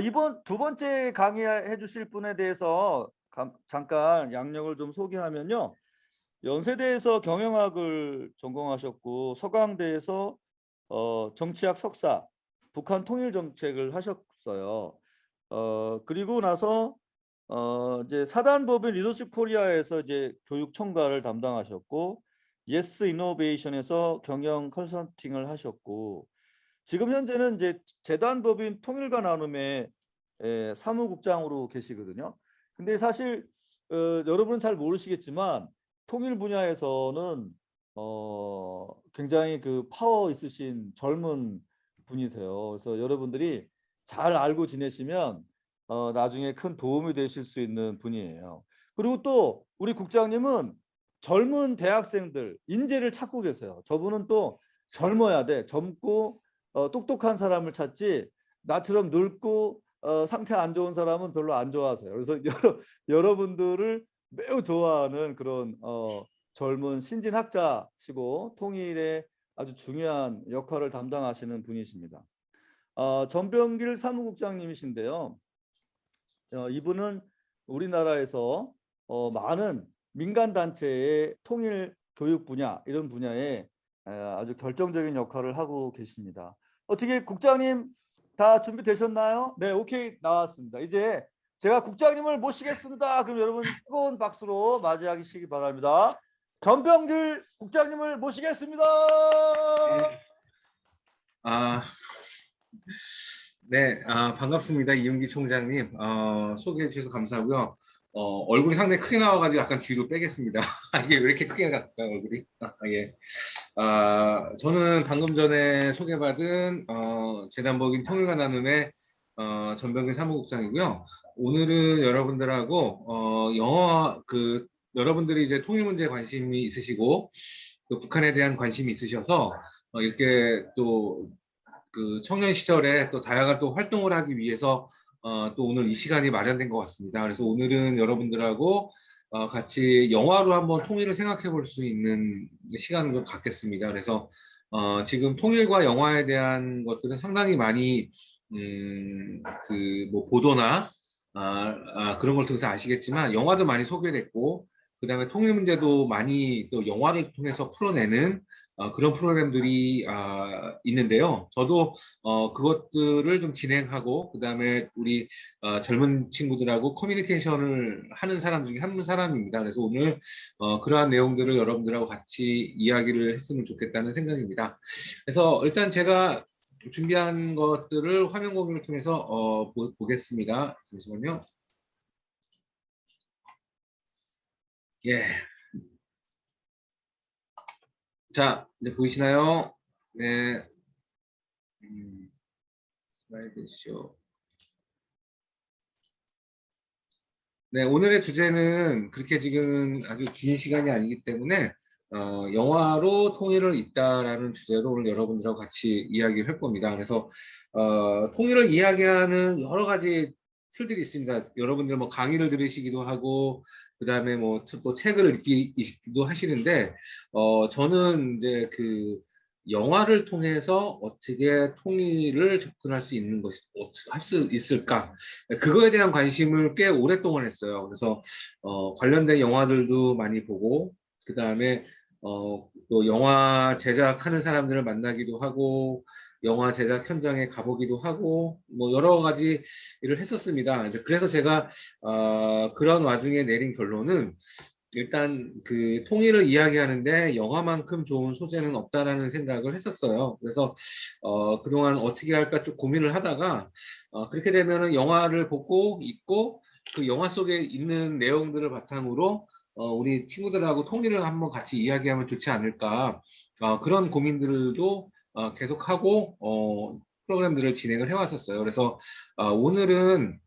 이번 두 번째 강의해 주실 분에 대해서 잠깐 양력을 좀 소개하면요. 연세대에서 경영학을 전공하셨고 서강대에서 정치학 석사, 북한 통일 정책을 하셨어요. 그리고 나서 이제 사단법인 리더십 코리아에서 이제 교육 총괄을 담당하셨고 예스 이노베이션에서 경영 컨설팅을 하셨고 지금 현재는 이제 재단법인 통일과 나눔의 사무국장으로 계시거든요. 근데 사실 여러분은 잘 모르시겠지만 통일 분야에서는 굉장히 그 파워 있으신 젊은 분이세요. 그래서 여러분들이 잘 알고 지내시면 나중에 큰 도움이 되실 수 있는 분이에요. 그리고 또 우리 국장님은 젊은 대학생들 인재를 찾고 계세요. 저분은 또 젊어야 돼. 젊고 똑똑한 사람을 찾지 나처럼 늙고 상태 안 좋은 사람은 별로 안 좋아하세요. 그래서 여러분들을 매우 좋아하는 그런 젊은 신진학자시고 통일에 아주 중요한 역할을 담당하시는 분이십니다. 전병길 사무국장님이신데요. 이분은 우리나라에서 많은 민간 단체의 통일 교육 분야 이런 분야에 아주 결정적인 역할을 하고 계십니다. 어떻게 국장님 다 준비되셨나요? 네, 오케이 나왔습니다. 이제 제가 국장님을 모시겠습니다. 그럼 여러분 뜨거운 박수로 맞이하시기 바랍니다. 전병길 국장님을 모시겠습니다. 아, 네, 반갑습니다. 이윤기 총장님. 소개해 주셔서 감사하고요. 얼굴이 상당히 크게 나와가지고 약간 뒤로 빼겠습니다. 이게 왜 이렇게 크게 나갈까, 얼굴이? 예. 저는 방금 전에 소개받은, 재단법인 통일과 나눔의, 전병길 사무국장이고요. 오늘은 여러분들하고, 여러분들이 이제 통일 문제에 관심이 있으시고, 또 북한에 대한 관심이 있으셔서, 이렇게 또 그 청년 시절에 또 다양한 또 활동을 하기 위해서 또 오늘 이 시간이 마련된 것 같습니다. 그래서 오늘은 여러분들하고 같이 영화로 한번 통일을 생각해 볼 수 있는 시간을 좀 갖겠습니다. 그래서 지금 통일과 영화에 대한 것들은 상당히 많이 그 뭐 보도나 그런 걸 통해서 아시겠지만 영화도 많이 소개됐고 그다음에 통일 문제도 많이 또 영화를 통해서 풀어내는 그런 프로그램들이 있는데요. 저도 그것들을 좀 진행하고 그다음에 우리 젊은 친구들하고 커뮤니케이션을 하는 사람 중에 한 사람입니다. 그래서 오늘 그러한 내용들을 여러분들하고 같이 이야기를 했으면 좋겠다는 생각입니다. 그래서 일단 제가 준비한 것들을 화면 공유를 통해서 보겠습니다. 잠시만요. 예. 자, 이제 보이시나요? 네. 슬라이드 쇼. 네, 오늘의 주제는 그렇게 지금 아주 긴 시간이 아니기 때문에 영화로 통일을 잇다라는 주제로 오늘 여러분들하고 같이 이야기를 할 겁니다. 그래서 통일을 이야기하는 여러 가지 틀들이 있습니다. 여러분들 뭐 강의를 들으시기도 하고 그다음에 뭐 또 책을 읽기도 하시는데 저는 이제 그 영화를 통해서 어떻게 통일을 접근할 수 있는 것이 할 수 있을까? 그거에 대한 관심을 꽤 오랫동안 했어요. 그래서 관련된 영화들도 많이 보고 그 다음에 또 영화 제작하는 사람들을 만나기도 하고 영화 제작 현장에 가보기도 하고 뭐 여러 가지 일을 했었습니다. 그래서 제가 그런 와중에 내린 결론은 일단 그 통일을 이야기하는데 영화만큼 좋은 소재는 없다라는 생각을 했었어요. 그래서 그동안 어떻게 할까 쭉 고민을 하다가 그렇게 되면은 영화를 보고 있고 그 영화 속에 있는 내용들을 바탕으로 우리 친구들하고 통일을 한번 같이 이야기하면 좋지 않을까 그런 고민들도 계속하고 프로그램들을 진행을 해왔었어요. 그래서 오늘은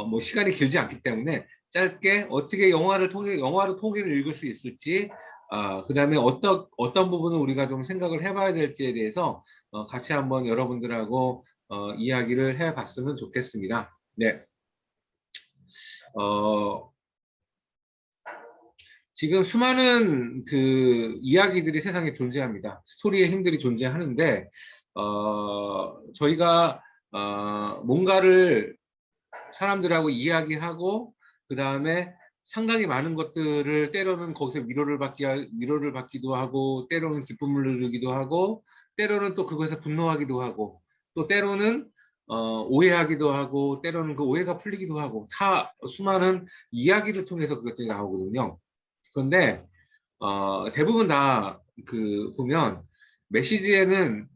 뭐 시간이 길지 않기 때문에 짧게 어떻게 영화로 통일을 읽을 수 있을지, 그 다음에 어떤 부분을 우리가 좀 생각을 해봐야 될지에 대해서 같이 한번 여러분들하고 이야기를 해봤으면 좋겠습니다. 네. 지금 수많은 그 이야기들이 세상에 존재합니다. 스토리의 힘들이 존재하는데, 저희가 뭔가를 사람들하고 이야기하고 그 다음에 상당히 많은 것들을 때로는 거기서 위로를 받기도 하고 때로는 기쁨을 누리기도 하고 때로는 또 그것에 분노하기도 하고 또 때로는 오해하기도 하고 때로는 그 오해가 풀리기도 하고 다 수많은 이야기를 통해서 그것들이 나오거든요. 그런데 대부분 다 그 보면 메시지에는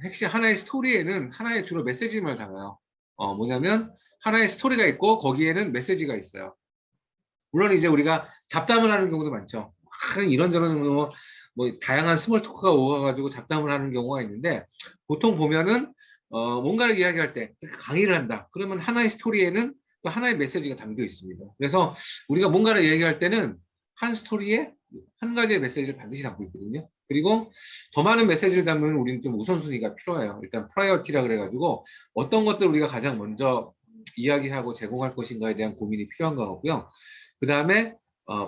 핵심 하나의 스토리에는 하나의 주로 메시지만 담아요. 뭐냐면 하나의 스토리가 있고 거기에는 메시지가 있어요. 물론 이제 우리가 잡담을 하는 경우도 많죠. 이런저런 뭐 다양한 스몰 토크가 오가가지고 잡담을 하는 경우가 있는데 보통 보면은 뭔가를 이야기할 때 강의를 한다. 그러면 하나의 스토리에는 또 하나의 메시지가 담겨 있습니다. 그래서 우리가 뭔가를 얘기할 때는 한 스토리에 한 가지의 메시지를 반드시 담고 있거든요. 그리고 더 많은 메시지를 담으면 우리는 좀 우선순위가 필요해요. 일단 프라이어티라 그래가지고 어떤 것들 우리가 가장 먼저 이야기하고 제공할 것인가에 대한 고민이 필요한 것 같고요. 그 다음에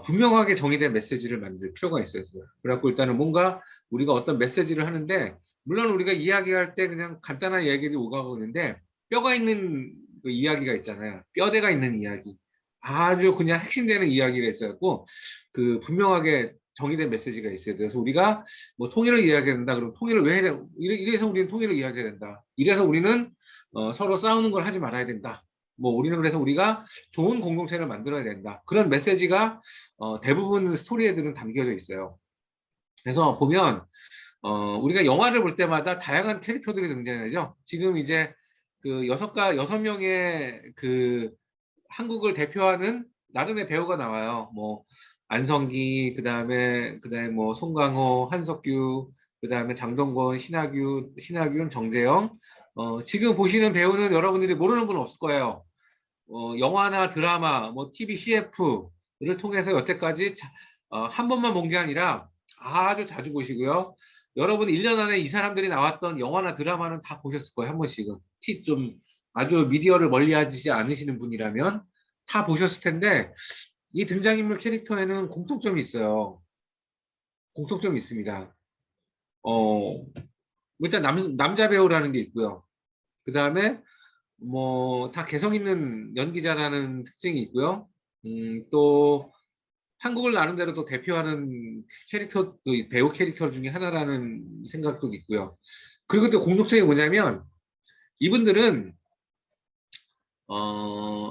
분명하게 정의된 메시지를 만들 필요가 있어요. 그래갖고 일단은 뭔가 우리가 어떤 메시지를 하는데 물론 우리가 이야기할 때 그냥 간단한 이야기들이 오가고 있는데 뼈가 있는 그 이야기가 있잖아요. 뼈대가 있는 이야기. 아주 그냥 핵심되는 이야기가 있어갖고 그 분명하게 정의된 메시지가 있어야 돼요. 그래서 우리가 뭐 통일을 이야기해야 된다. 그럼 통일을 왜 해야 된다. 이래서 우리는 통일을 이야기해야 된다. 이래서 우리는 서로 싸우는 걸 하지 말아야 된다. 뭐 우리는 그래서 우리가 좋은 공동체를 만들어야 된다. 그런 메시지가 대부분 스토리에들은 담겨져 있어요. 그래서 보면 우리가 영화를 볼 때마다 다양한 캐릭터들이 등장하죠. 지금 이제 그 여섯 명의 그 한국을 대표하는 나름의 배우가 나와요. 뭐 안성기, 그다음에 뭐 송강호, 한석규, 그다음에 장동건, 신하균, 정재영. 지금 보시는 배우는 여러분들이 모르는 분 없을 거예요. 영화나 드라마, 뭐 TV, CF를 통해서 여태까지 한 번만 본 게 아니라 아주 자주 보시고요. 여러분 1년 안에 이 사람들이 나왔던 영화나 드라마는 다 보셨을 거예요. 한 번씩은. 좀 아주 미디어를 멀리하지 않으시는 분이라면 다 보셨을 텐데 이 등장인물 캐릭터에는 공통점이 있어요. 공통점이 있습니다. 어, 일단 남자 배우라는 게 있고요. 그 다음에 뭐 다 개성 있는 연기자라는 특징이 있고요. 또 한국을 나름대로 또 대표하는 캐릭터, 그 배우 캐릭터 중에 하나라는 생각도 있고요. 그리고 또 공통점이 뭐냐면 이분들은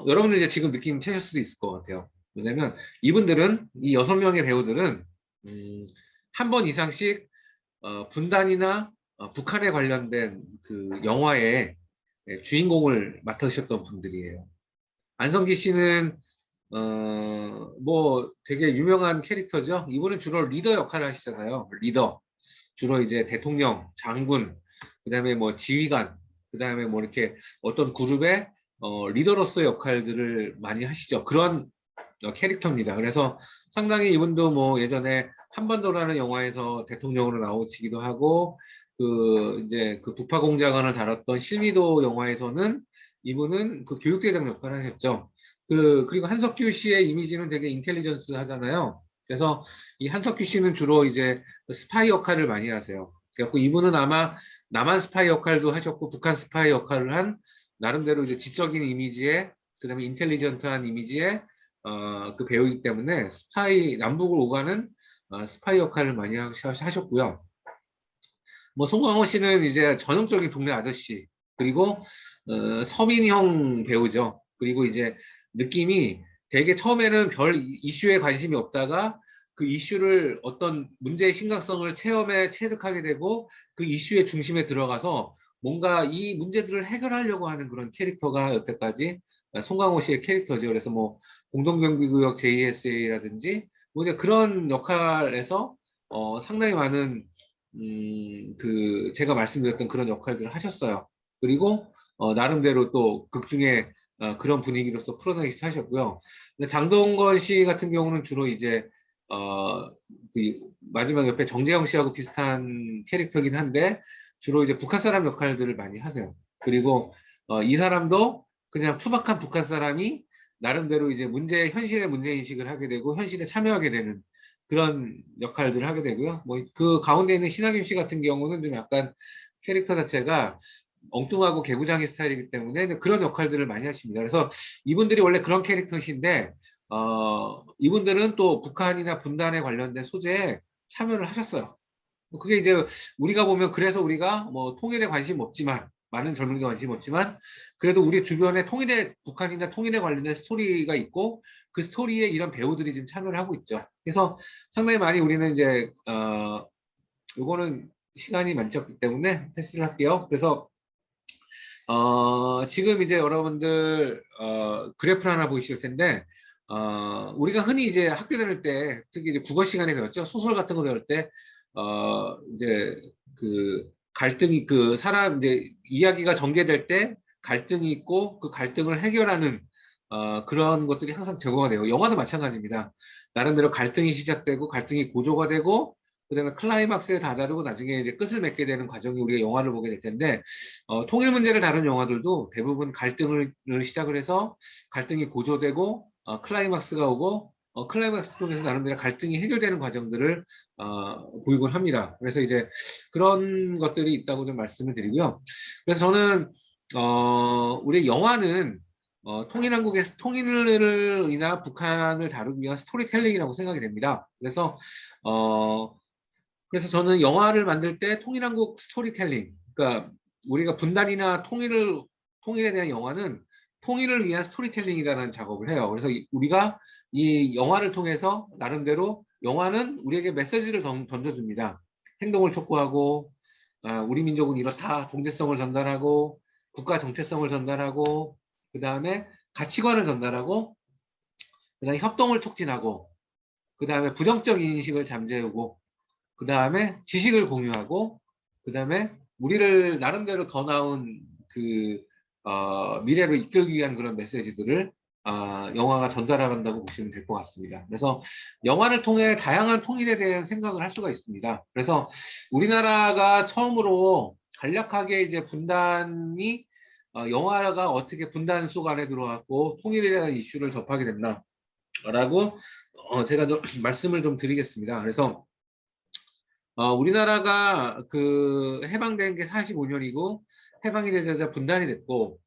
여러분들 이제 지금 느낌 채실 수도 있을 것 같아요. 뭐냐면 이분들은 이 6명의 배우들은 한 번 이상씩 분단이나 북한에 관련된 그 영화의 주인공을 맡으셨던 분들이에요. 안성기 씨는 뭐 되게 유명한 캐릭터죠. 이분은 주로 리더 역할을 하시잖아요. 리더. 주로 이제 대통령, 장군, 그다음에 뭐 지휘관, 그다음에 뭐 이렇게 어떤 그룹의 리더로서의 역할들을 많이 하시죠. 그런 캐릭터입니다. 그래서 상당히 이분도 뭐 예전에 한반도라는 영화에서 대통령으로 나오시기도 하고 그 이제 그 북파공작원을 다뤘던 실미도 영화에서는 이분은 그 교육대장 역할을 하셨죠. 그리고 한석규 씨의 이미지는 되게 인텔리전스 하잖아요. 그래서 이 한석규 씨는 주로 이제 스파이 역할을 많이 하세요. 그래갖고 이분은 아마 남한 스파이 역할도 하셨고 북한 스파이 역할을 한 나름대로 이제 지적인 이미지에 그다음에 인텔리전트한 이미지의 그 배우이기 때문에 남북을 오가는 스파이 역할을 많이 하셨고요. 뭐 송강호 씨는 이제 전형적인 동네 아저씨 그리고 서민형 배우죠. 그리고 이제 느낌이 되게 처음에는 별 이슈에 관심이 없다가 그 이슈를 어떤 문제의 심각성을 체험에 체득하게 되고 그 이슈의 중심에 들어가서 뭔가 이 문제들을 해결하려고 하는 그런 캐릭터가 여태까지 송강호 씨의 캐릭터죠. 그래서 뭐 공동경비구역 JSA라든지 뭐 이제 그런 역할에서 상당히 많은 그 제가 말씀드렸던 그런 역할들을 하셨어요. 그리고 나름대로 또 극중에 그런 분위기로서 풀어내기 하셨고요. 장동건 씨 같은 경우는 주로 이제 그 마지막 옆에 정재영 씨하고 비슷한 캐릭터긴 한데 주로 이제 북한 사람 역할들을 많이 하세요. 그리고 이 사람도 그냥 투박한 북한 사람이 나름대로 이제 현실의 문제 인식을 하게 되고 현실에 참여하게 되는 그런 역할들을 하게 되고요. 뭐 그 가운데 있는 신하균 씨 같은 경우는 좀 약간 캐릭터 자체가 엉뚱하고 개구장이 스타일이기 때문에 그런 역할들을 많이 하십니다. 그래서 이분들이 원래 그런 캐릭터이신데 이분들은 또 북한이나 분단에 관련된 소재에 참여를 하셨어요. 그게 이제 우리가 보면 그래서 우리가 뭐 통일에 관심 없지만 많은 젊은이가 관심 없지만 그래도 우리 주변에 통일에 북한이나 통일에 관련된 스토리가 있고 그 스토리에 이런 배우들이 지금 참여를 하고 있죠. 그래서 상당히 많이 우리는 이제 요거는 시간이 많지 않기 때문에 패스를 할게요. 그래서 지금 이제 여러분들 그래프를 하나 보이실 텐데 우리가 흔히 이제 학교 다닐 때 특히 이제 국어 시간에 배웠죠. 소설 같은 거 배울 때 이제 그 갈등이 그 사람 이제 이야기가 전개될 때 갈등이 있고 그 갈등을 해결하는 그런 것들이 항상 제공가 돼요. 영화도 마찬가지입니다. 나름대로 갈등이 시작되고 갈등이 고조가 되고 그다음에 클라이막스에 다다르고 나중에 이제 끝을 맺게 되는 과정이 우리가 영화를 보게 될 텐데 통일 문제를 다룬 영화들도 대부분 갈등을 시작을 해서 갈등이 고조되고 클라이막스가 오고 클라이막스 통해서 나름대로 갈등이 해결되는 과정들을 보이곤 합니다. 그래서 이제 그런 것들이 있다고 좀 말씀을 드리고요. 그래서 저는 우리 영화는 통일한국에서 통일이나 북한을 다루기 위한 스토리텔링이라고 생각이 됩니다. 그래서 저는 영화를 만들 때 통일한국 스토리텔링, 그러니까 우리가 분단이나 통일에 대한 영화는 통일을 위한 스토리텔링이라는 작업을 해요. 그래서 우리가 이 영화를 통해서 나름대로 영화는 우리에게 메시지를 던져줍니다. 행동을 촉구하고, 우리 민족은 이렇다, 동제성을 전달하고, 국가 정체성을 전달하고, 그 다음에 가치관을 전달하고, 그 다음에 협동을 촉진하고, 그 다음에 부정적 인식을 잠재우고, 그 다음에 지식을 공유하고, 그 다음에 우리를 나름대로 더 나은 그 미래로 이끌기 위한 그런 메시지들을 영화가 전달해간다고 보시면 될 것 같습니다. 그래서 영화를 통해 다양한 통일에 대한 생각을 할 수가 있습니다. 그래서 우리나라가 처음으로 간략하게 이제 분단이 영화가 어떻게 분단 속 안에 들어왔고 통일에 대한 이슈를 접하게 됐나라고 제가 좀 말씀을 좀 드리겠습니다. 그래서 우리나라가 그 해방된 게 45년이고 해방이 되자마자 분단이 됐고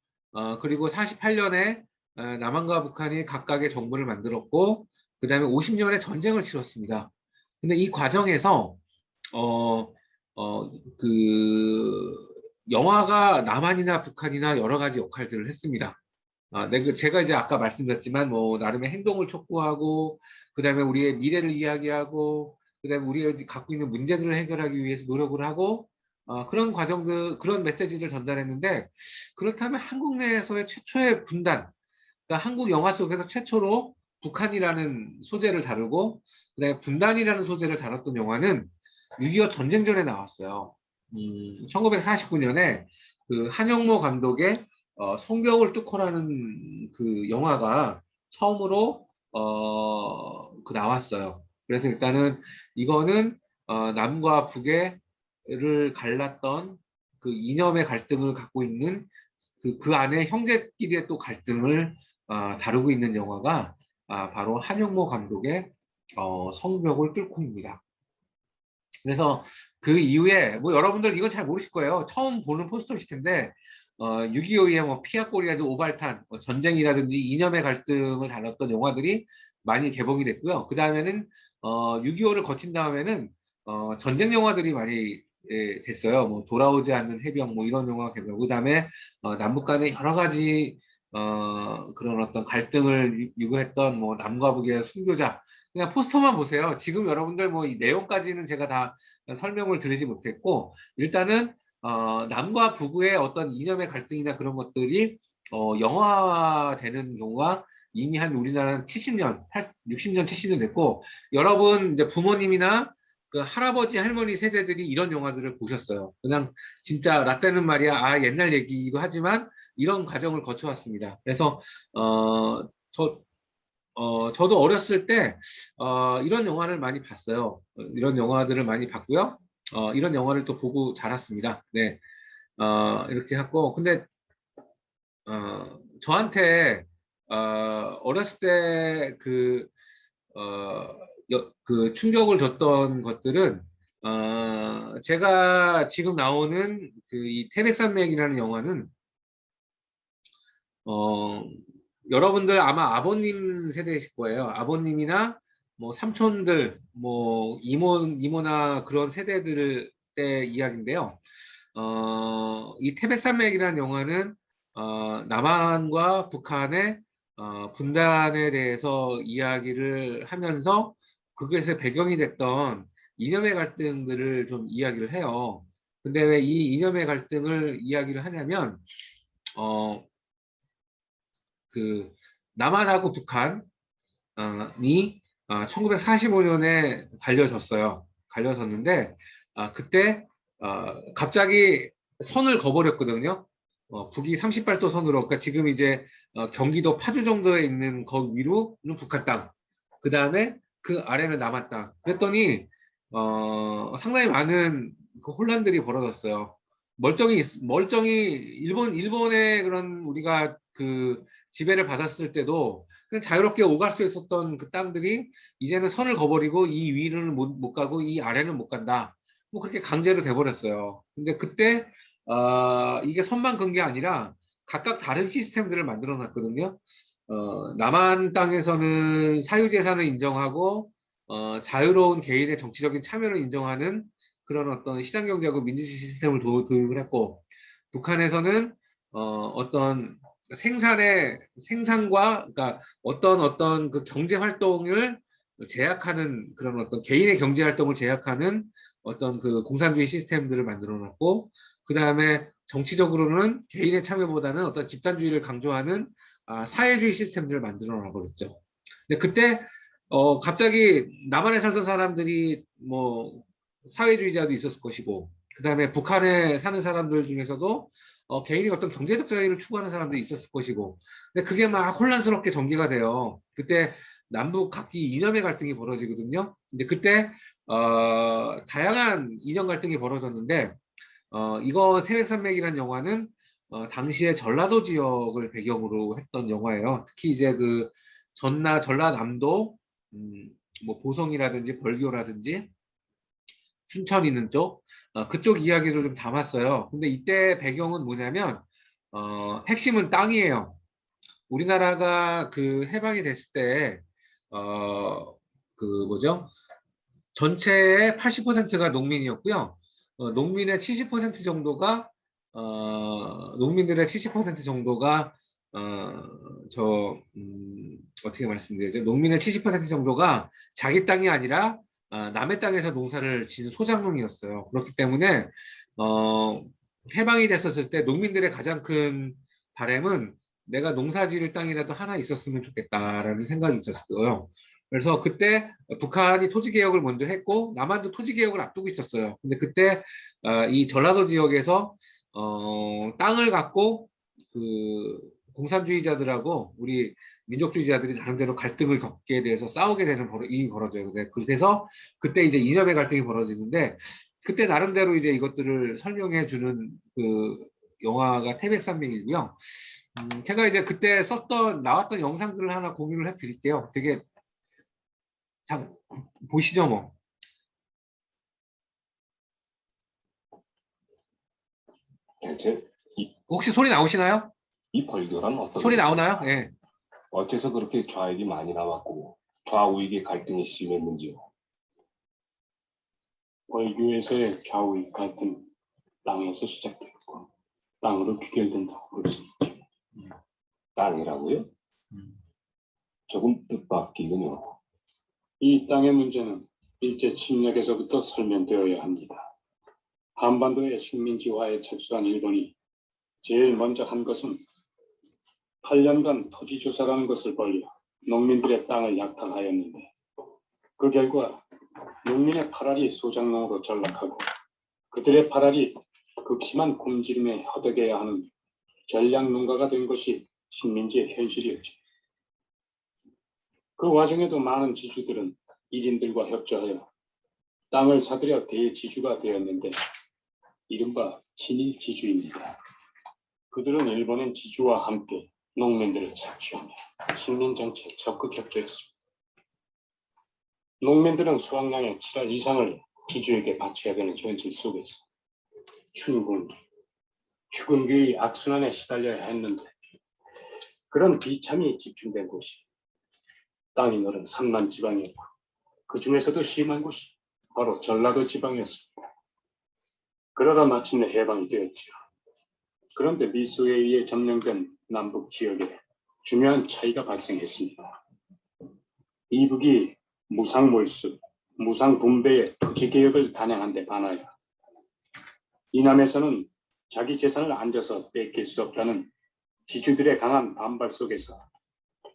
그리고 48년에 남한과 북한이 각각의 정부를 만들었고 그 다음에 50년의 전쟁을 치렀습니다. 근데 이 과정에서 어, 그 영화가 남한이나 북한이나 여러 가지 역할들을 했습니다. 제가 이제 아까 말씀드렸지만 뭐 나름의 행동을 촉구하고 그다음에 우리의 미래를 이야기하고 그다음에 우리가 갖고 있는 문제들을 해결하기 위해서 노력을 하고 그런 과정들 그런 메시지를 전달했는데 그렇다면 한국 내에서의 최초의 분단 그러니까 한국 영화 속에서 최초로 북한이라는 소재를 다루고 그다음에 분단이라는 소재를 다뤘던 영화는 6.25 전쟁 전에 나왔어요. 1949년에 그 한영모 감독의 성벽을 뚫고라는 그 영화가 처음으로 그 나왔어요. 그래서 일단은 이거는 남과 북의를 갈랐던 그 이념의 갈등을 갖고 있는 그 안에 형제끼리의 또 갈등을 다루고 있는 영화가 바로 한영모 감독의 성벽을 뚫고입니다. 그래서 그 이후에 뭐 여러분들 이건 잘 모르실 거예요. 처음 보는 포스터일 텐데 6.25의 뭐 피아골이라든지 오발탄, 전쟁이라든지 이념의 갈등을 다뤘던 영화들이 많이 개봉이 됐고요. 그 다음에는 6.25를 거친 다음에는 전쟁 영화들이 많이 됐어요. 뭐 돌아오지 않는 해병 뭐 이런 영화가 개봉. 그 다음에 남북 간의 여러 가지 그런 어떤 갈등을 유구했던 뭐 남과 북의 순교자 그냥 포스터만 보세요. 지금 여러분들 뭐 이 내용까지는 제가 다 설명을 드리지 못했고 일단은 남과 북의 어떤 이념의 갈등이나 그런 것들이 영화화되는 경우가 이미 한 우리나라는 70년, 60년, 70년 됐고 여러분 이제 부모님이나 그 할아버지 할머니 세대들이 이런 영화들을 보셨어요. 그냥 진짜 라떼는 말이야 옛날 얘기이기도 하지만 이런 과정을 거쳐왔습니다. 그래서 저도 어렸을 때 이런 영화를 많이 봤어요. 이런 영화들을 많이 봤고요. 이런 영화를 또 보고 자랐습니다. 네, 이렇게 했고 근데 저한테 어렸을 때 그 충격을 줬던 것들은 제가 지금 나오는 그 이 태백산맥이라는 영화는 여러분들 아마 아버님 세대이실 거예요. 아버님이나 뭐 삼촌들, 뭐 이모나 그런 세대들 때 이야기인데요. 이 태백산맥이라는 영화는 남한과 북한의 분단에 대해서 이야기를 하면서 그것의 배경이 됐던 이념의 갈등들을 좀 이야기를 해요. 근데 왜 이 이념의 갈등을 이야기를 하냐면 그 남한하고 북한이 1945년에 갈려졌어요. 갈려졌는데 그때 갑자기 선을 거버렸거든요. 북이 30발도 선으로, 그러니까 지금 이제 경기도 파주 정도에 있는 거 위로는 북한 땅, 그 다음에 그 아래는 남한 땅. 그랬더니 상당히 많은 그 혼란들이 벌어졌어요. 멀쩡히 일본의 그런 우리가 그 지배를 받았을 때도 그냥 자유롭게 오갈 수 있었던 그 땅들이 이제는 선을 거버리고 이 위를 못 가고 이 아래는 못 간다. 뭐 그렇게 강제로 돼버렸어요. 근데 그때 이게 선만 건 게 아니라 각각 다른 시스템들을 만들어 놨거든요. 남한 땅에서는 사유재산을 인정하고 자유로운 개인의 정치적인 참여를 인정하는 그런 어떤 시장경제하고 민주주의 시스템을 도입을 했고, 북한에서는 어떤 생산과 그러니까 어떤 그 경제 활동을 제약하는 그런 어떤 개인의 경제 활동을 제약하는 어떤 그 공산주의 시스템들을 만들어 놨고, 그 다음에 정치적으로는 개인의 참여보다는 어떤 집단주의를 강조하는 사회주의 시스템들을 만들어 놔버렸죠. 근데 그때 갑자기 남한에 살던 사람들이 뭐 사회주의자도 있었을 것이고, 그 다음에 북한에 사는 사람들 중에서도 개인이 어떤 경제적 자유를 추구하는 사람들이 있었을 것이고, 근데 그게 막 혼란스럽게 전개가 돼요. 그때 남북 각기 이념의 갈등이 벌어지거든요. 근데 그때 다양한 이념 갈등이 벌어졌는데, 이거 태백산맥이라는 영화는 당시에 전라도 지역을 배경으로 했던 영화예요. 특히 이제 그 전라남도, 음, 뭐 보성이라든지 벌교라든지 순천 있는 쪽, 그쪽 이야기를 좀 담았어요. 근데 이때 배경은 뭐냐면 핵심은 땅이에요. 우리나라가 그 해방이 됐을 때 그 뭐죠? 전체의 80%가 농민이었고요. 농민의 70% 정도가 농민들의 70% 정도가 어떻게 말씀드리죠? 농민의 70% 정도가 자기 땅이 아니라 남의 땅에서 농사를 짓는 소작농이었어요. 그렇기 때문에 해방이 됐었을 때 농민들의 가장 큰 바람은 내가 농사 지을 땅이라도 하나 있었으면 좋겠다라는 생각이 있었어요. 그래서 그때 북한이 토지개혁을 먼저 했고 남한도 토지개혁을 앞두고 있었어요. 근데 그때 이 전라도 지역에서 땅을 갖고 그 공산주의자들하고 우리 민족주의자들이 나름대로 갈등을 겪게 돼서 싸우게 되는 일이 벌어져요. 그래서 그때 이제 이념의 갈등이 벌어지는데, 그때 나름대로 이제 이것들을 설명해 주는 그 영화가 태백산맥이고요. 제가 이제 그때 나왔던 영상들을 하나 공유를 해 드릴게요. 되게 참 보시죠 뭐. 대체 혹시 소리 나오시나요? 이 벌교란 어떤 소리 거죠? 나오나요? 예. 어째서 그렇게 좌익이 많이 나왔고 좌우익의 갈등이 심했는지요? 월교에서의 좌우익 갈등, 땅에서 시작됐고 땅으로 귀결된다고 볼 수 있죠. 땅이라고요? 조금 뜻밖이군요. 이 땅의 문제는 일제 침략에서부터 설명되어야 합니다. 한반도의 식민지화에 착수한 일본이 제일 먼저 한 것은 8년간 토지 조사라는 것을 벌여 농민들의 땅을 약탈하였는데, 그 결과 농민의 팔알이 소작농으로 전락하고 그들의 팔알이 극심한 굶주림에 허덕여야 하는 전략농가가 된 것이 식민지의 현실이었죠. 그 와중에도 많은 지주들은 일인들과 협조하여 땅을 사들여 대지주가 되었는데, 이른바 친일 지주입니다. 그들은 일본인 지주와 함께 농민들을 착취하며 식민 정치에 적극 협조했습니다. 농민들은 수확량의 7할 이상을 지주에게 바쳐야 되는 현실 속에서 춘군, 추근기의 악순환에 시달려야 했는데 그런 비참이 집중된 곳이 땅이 넓은 삼남 지방이었고 그 중에서도 심한 곳이 바로 전라도 지방이었습니다. 그러다 마침내 해방이 되었지요. 그런데 미수에 의해 점령된 남북 지역에 중요한 차이가 발생했습니다. 이북이 무상몰수, 무상분배의 토지개혁을 단행한 데 반하여 이남에서는 자기 재산을 앉아서 뺏길 수 없다는 지주들의 강한 반발 속에서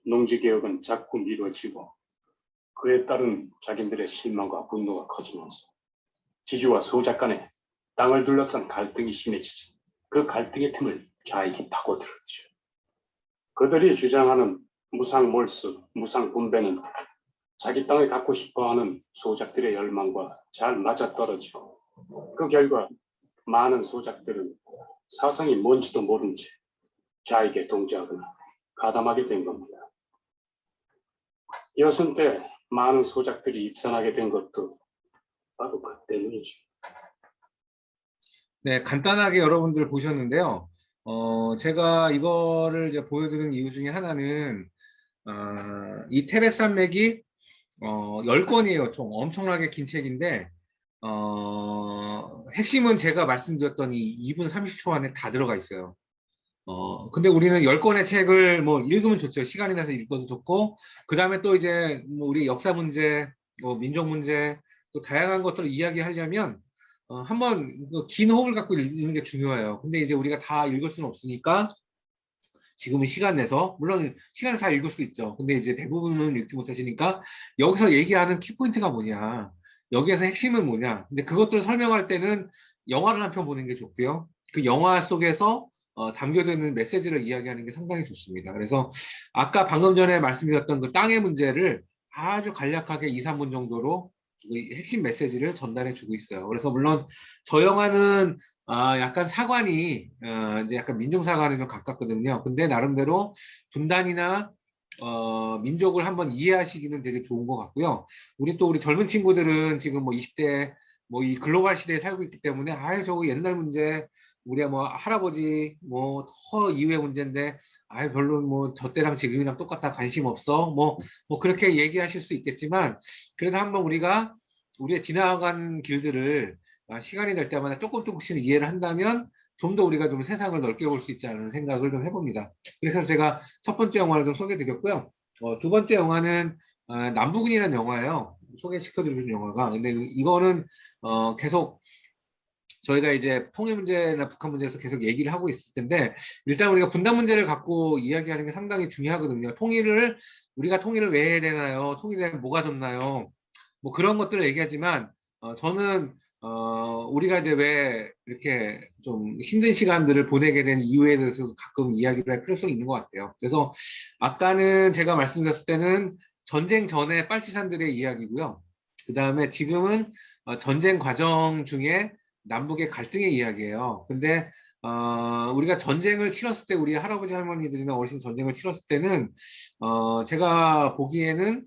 농지개혁은 자꾸 미뤄지고 그에 따른 자기들의 실망과 분노가 커지면서 지주와 소작 간에 땅을 둘러싼 갈등이 심해지자 그 갈등의 틈을 좌익이 파고들었죠. 그들이 주장하는 무상몰수, 무상분배는 자기 땅을 갖고 싶어하는 소작들의 열망과 잘 맞아떨어지고 그 결과 많은 소작들은 사상이 뭔지도 모른 채 좌익에 동조하거나 가담하게 된 겁니다. 여순 때 많은 소작들이 입산하게 된 것도 바로 그 때문이죠. 네, 간단하게 여러분들 보셨는데요. 제가 이거를 이제 보여드린 이유 중에 하나는 이 태백산맥이 10권이에요. 총 엄청나게 긴 책인데 핵심은 제가 말씀드렸던 이 2분 30초 안에 다 들어가 있어요. 근데 우리는 10권의 책을 뭐 읽으면 좋죠. 시간이 나서 읽어도 좋고, 그 다음에 또 이제 뭐 우리 역사 문제, 뭐 민족 문제, 또 다양한 것들을 이야기하려면, 한번 긴 호흡을 갖고 읽는 게 중요해요. 근데 이제 우리가 다 읽을 수는 없으니까, 지금은 시간 내서, 물론 시간을 다 읽을 수 있죠. 근데 이제 대부분은 읽지 못하시니까, 여기서 얘기하는 키포인트가 뭐냐, 여기에서 핵심은 뭐냐. 근데 그것들을 설명할 때는 영화를 한 편 보는 게 좋고요. 그 영화 속에서 담겨져 있는 메시지를 이야기하는 게 상당히 좋습니다. 그래서 아까 방금 전에 말씀드렸던 그 땅의 문제를 아주 간략하게 2, 3분 정도로 그 핵심 메시지를 전달해 주고 있어요. 그래서 물론 저 영화는 약간 사관이 이제 약간 민중사관에 좀 가깝거든요. 근데 나름대로 분단이나 민족을 한번 이해하시기는 되게 좋은 것 같고요. 우리 젊은 친구들은 지금 뭐 20대 뭐 이 글로벌 시대에 살고 있기 때문에 아유 저거 옛날 문제 우리 뭐 할아버지 뭐 더 이후의 문제인데 아유 별로 뭐 저 때랑 지금이랑 똑같아 관심 없어 뭐 그렇게 얘기하실 수 있겠지만 그래도 한번 우리가 우리의 지나간 길들을 시간이 될 때마다 조금씩 이해를 한다면 좀 더 우리가 좀 세상을 넓게 볼 수 있지 않은 생각을 좀 해봅니다. 그래서 제가 첫 번째 영화를 좀 소개해드렸고요. 두 번째 영화는 남북은이라는 영화예요. 소개시켜드리는 영화가. 근데 이거는 계속 저희가 이제 통일 문제나 북한 문제에서 계속 얘기를 하고 있을 텐데 일단 우리가 분단 문제를 갖고 이야기하는 게 상당히 중요하거든요. 우리가 통일을 왜 해야 되나요? 통일되면 뭐가 좋나요? 뭐 그런 것들을 얘기하지만 저는 우리가 이제 왜 이렇게 좀 힘든 시간들을 보내게 된 이유에 대해서 가끔 이야기를 할 필요성이 있는 것 같아요. 그래서 아까는 제가 말씀드렸을 때는 전쟁 전에 빨치산들의 이야기고요. 그 다음에 지금은 전쟁 과정 중에 남북의 갈등의 이야기예요. 근데 우리가 전쟁을 치렀을 때 우리 할아버지 할머니들이나 어르신 전쟁을 치렀을 때는 제가 보기에는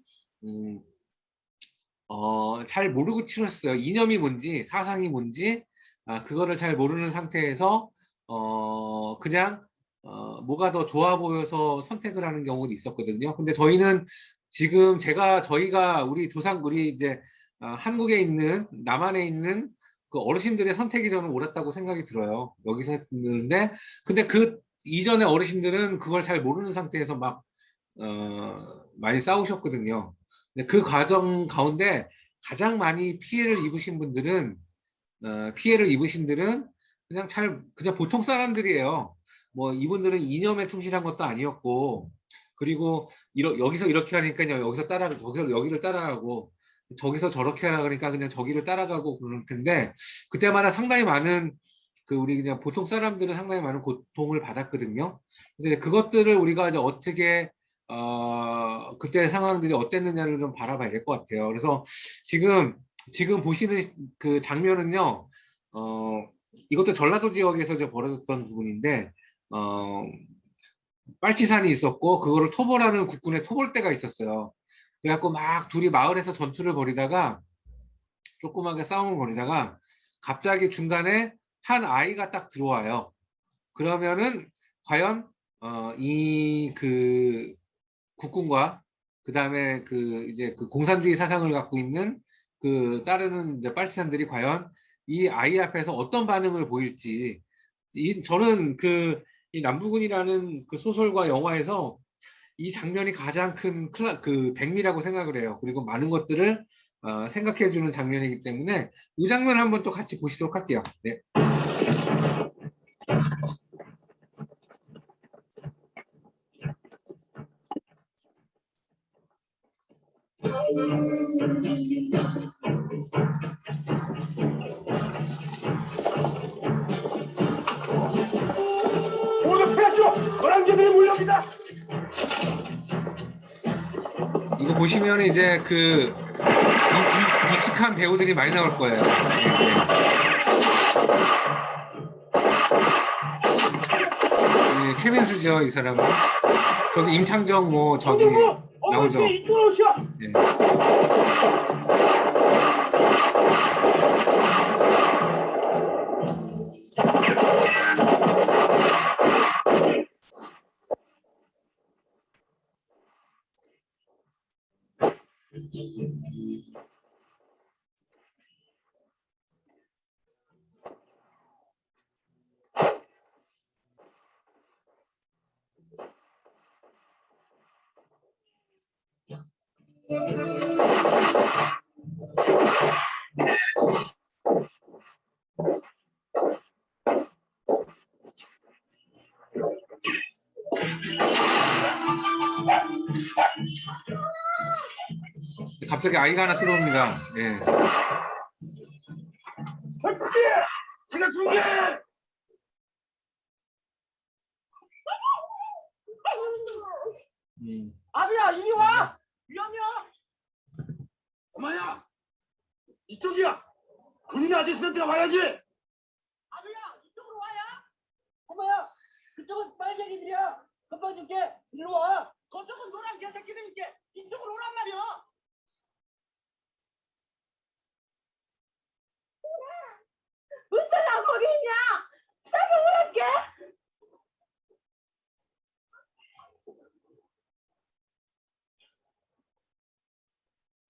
잘 모르고 치렀어요. 이념이 뭔지 사상이 뭔지 그거를 잘 모르는 상태에서 그냥 뭐가 더 좋아 보여서 선택을 하는 경우도 있었거든요. 근데 저희는 지금 저희가 우리 이제 한국에 있는 남한에 있는 그 어르신들의 선택이 저는 옳았다고 생각이 들어요. 여기서 했는데 근데 그 이전에 어르신들은 그걸 잘 모르는 상태에서 막 많이 싸우셨거든요. 근데 그 과정 가운데 가장 많이 피해를 입으신 들은 그냥 보통 사람들이에요. 뭐 이분들은 이념에 충실한 것도 아니었고, 그리고 여기서 이렇게 하니까 저기서 여기를 따라가고, 저기서 저렇게 하라 그러니까 그냥 저기를 따라가고 그럴 텐데, 그때마다 상당히 많은 우리 그냥 보통 사람들은 상당히 많은 고통을 받았거든요. 그래서 그것들을 우리가 이제 어떻게 그때 상황들이 어땠느냐를 좀 바라봐야 될 것 같아요. 그래서 지금 보시는 그 장면은요, 이것도 전라도 지역에서 이제 벌어졌던 부분인데, 빨치산이 있었고, 그거를 토벌하는 국군의 토벌대가 있었어요. 그래갖고 막 둘이 마을에서 전투를 벌이다가, 조그맣게 싸움을 벌이다가 갑자기 중간에 한 아이가 딱 들어와요. 그러면은 과연 이 그 국군과 그 다음에 그 이제 그 공산주의 사상을 갖고 있는 그 따르는 이제 빨치산들이 과연 이 아이 앞에서 어떤 반응을 보일지, 저는 그 이 남부군이라는 그 소설과 영화에서 이 장면이 가장 큰 그 백미라고 생각을 해요. 그리고 많은 것들을 생각해 주는 장면이기 때문에 이 장면을 한번 또 같이 보시도록 할게요. 네. 모두 피하시오! 노란개들이 물려옵니다! 이거 보시면 이제 그 익숙한 배우들이 많이 나올 거예요. 네, 최민수죠, 이 사람은. 저기 임창정 뭐 저기 나오죠. 이쪽으로 오시오! 네. 갑자기 아이가 하나 들어옵니다. 예. 제가 중계! 아들아, 이리 와! 위험이야! 엄마야! 이쪽이야! 군인의 아저씨한테 와야지! 아들아, 이쪽으로 와야! 엄마야! 그쪽은 빨갱이들이야! 금방 줄게! 일로 와! 저쪽은 노란 개새끼들일게! 이쪽으로 오란 말이야! 어쩌라 거기 있냐? 사경을 할게.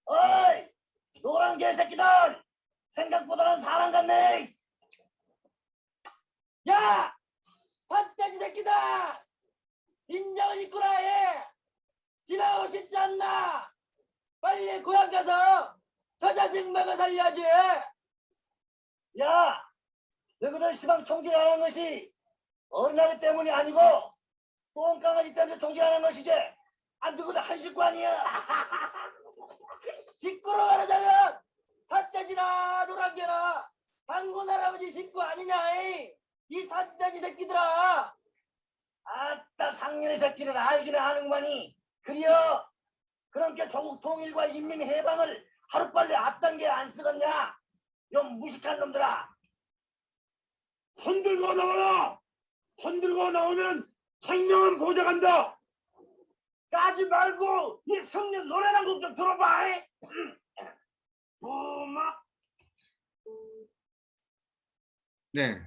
어이! 노란 개새끼들! 생각보다는 사람 같네! 야! 산돼지 새끼들! 인정을 입구라 해! 지나고 싶지 않나? 빨리 고향 가서 저 자식 먹어 살려야지! 야! 너희들 시방 총질하는 것이 어린아이 때문이 아니고 똥강아지 때문에 총질하는 것이지 안 누구도 한 식구 아니야. 식구로 말하자면 산돼지나 노란개나 당군 할아버지 식구 아니냐 이 산돼지 새끼들아. 아따 상년의 새끼를 알기는 하는구만이. 그리여 그렇게 조국 통일과 인민 해방을 하루빨리 앞당겨 안 쓰겠냐 요 무식한 놈들아. 손 들고 나와라. 손 들고 나오면 생명은 보장한다. 까지 말고 이 성년 노래나 곡 좀 들어봐. 부마. 네.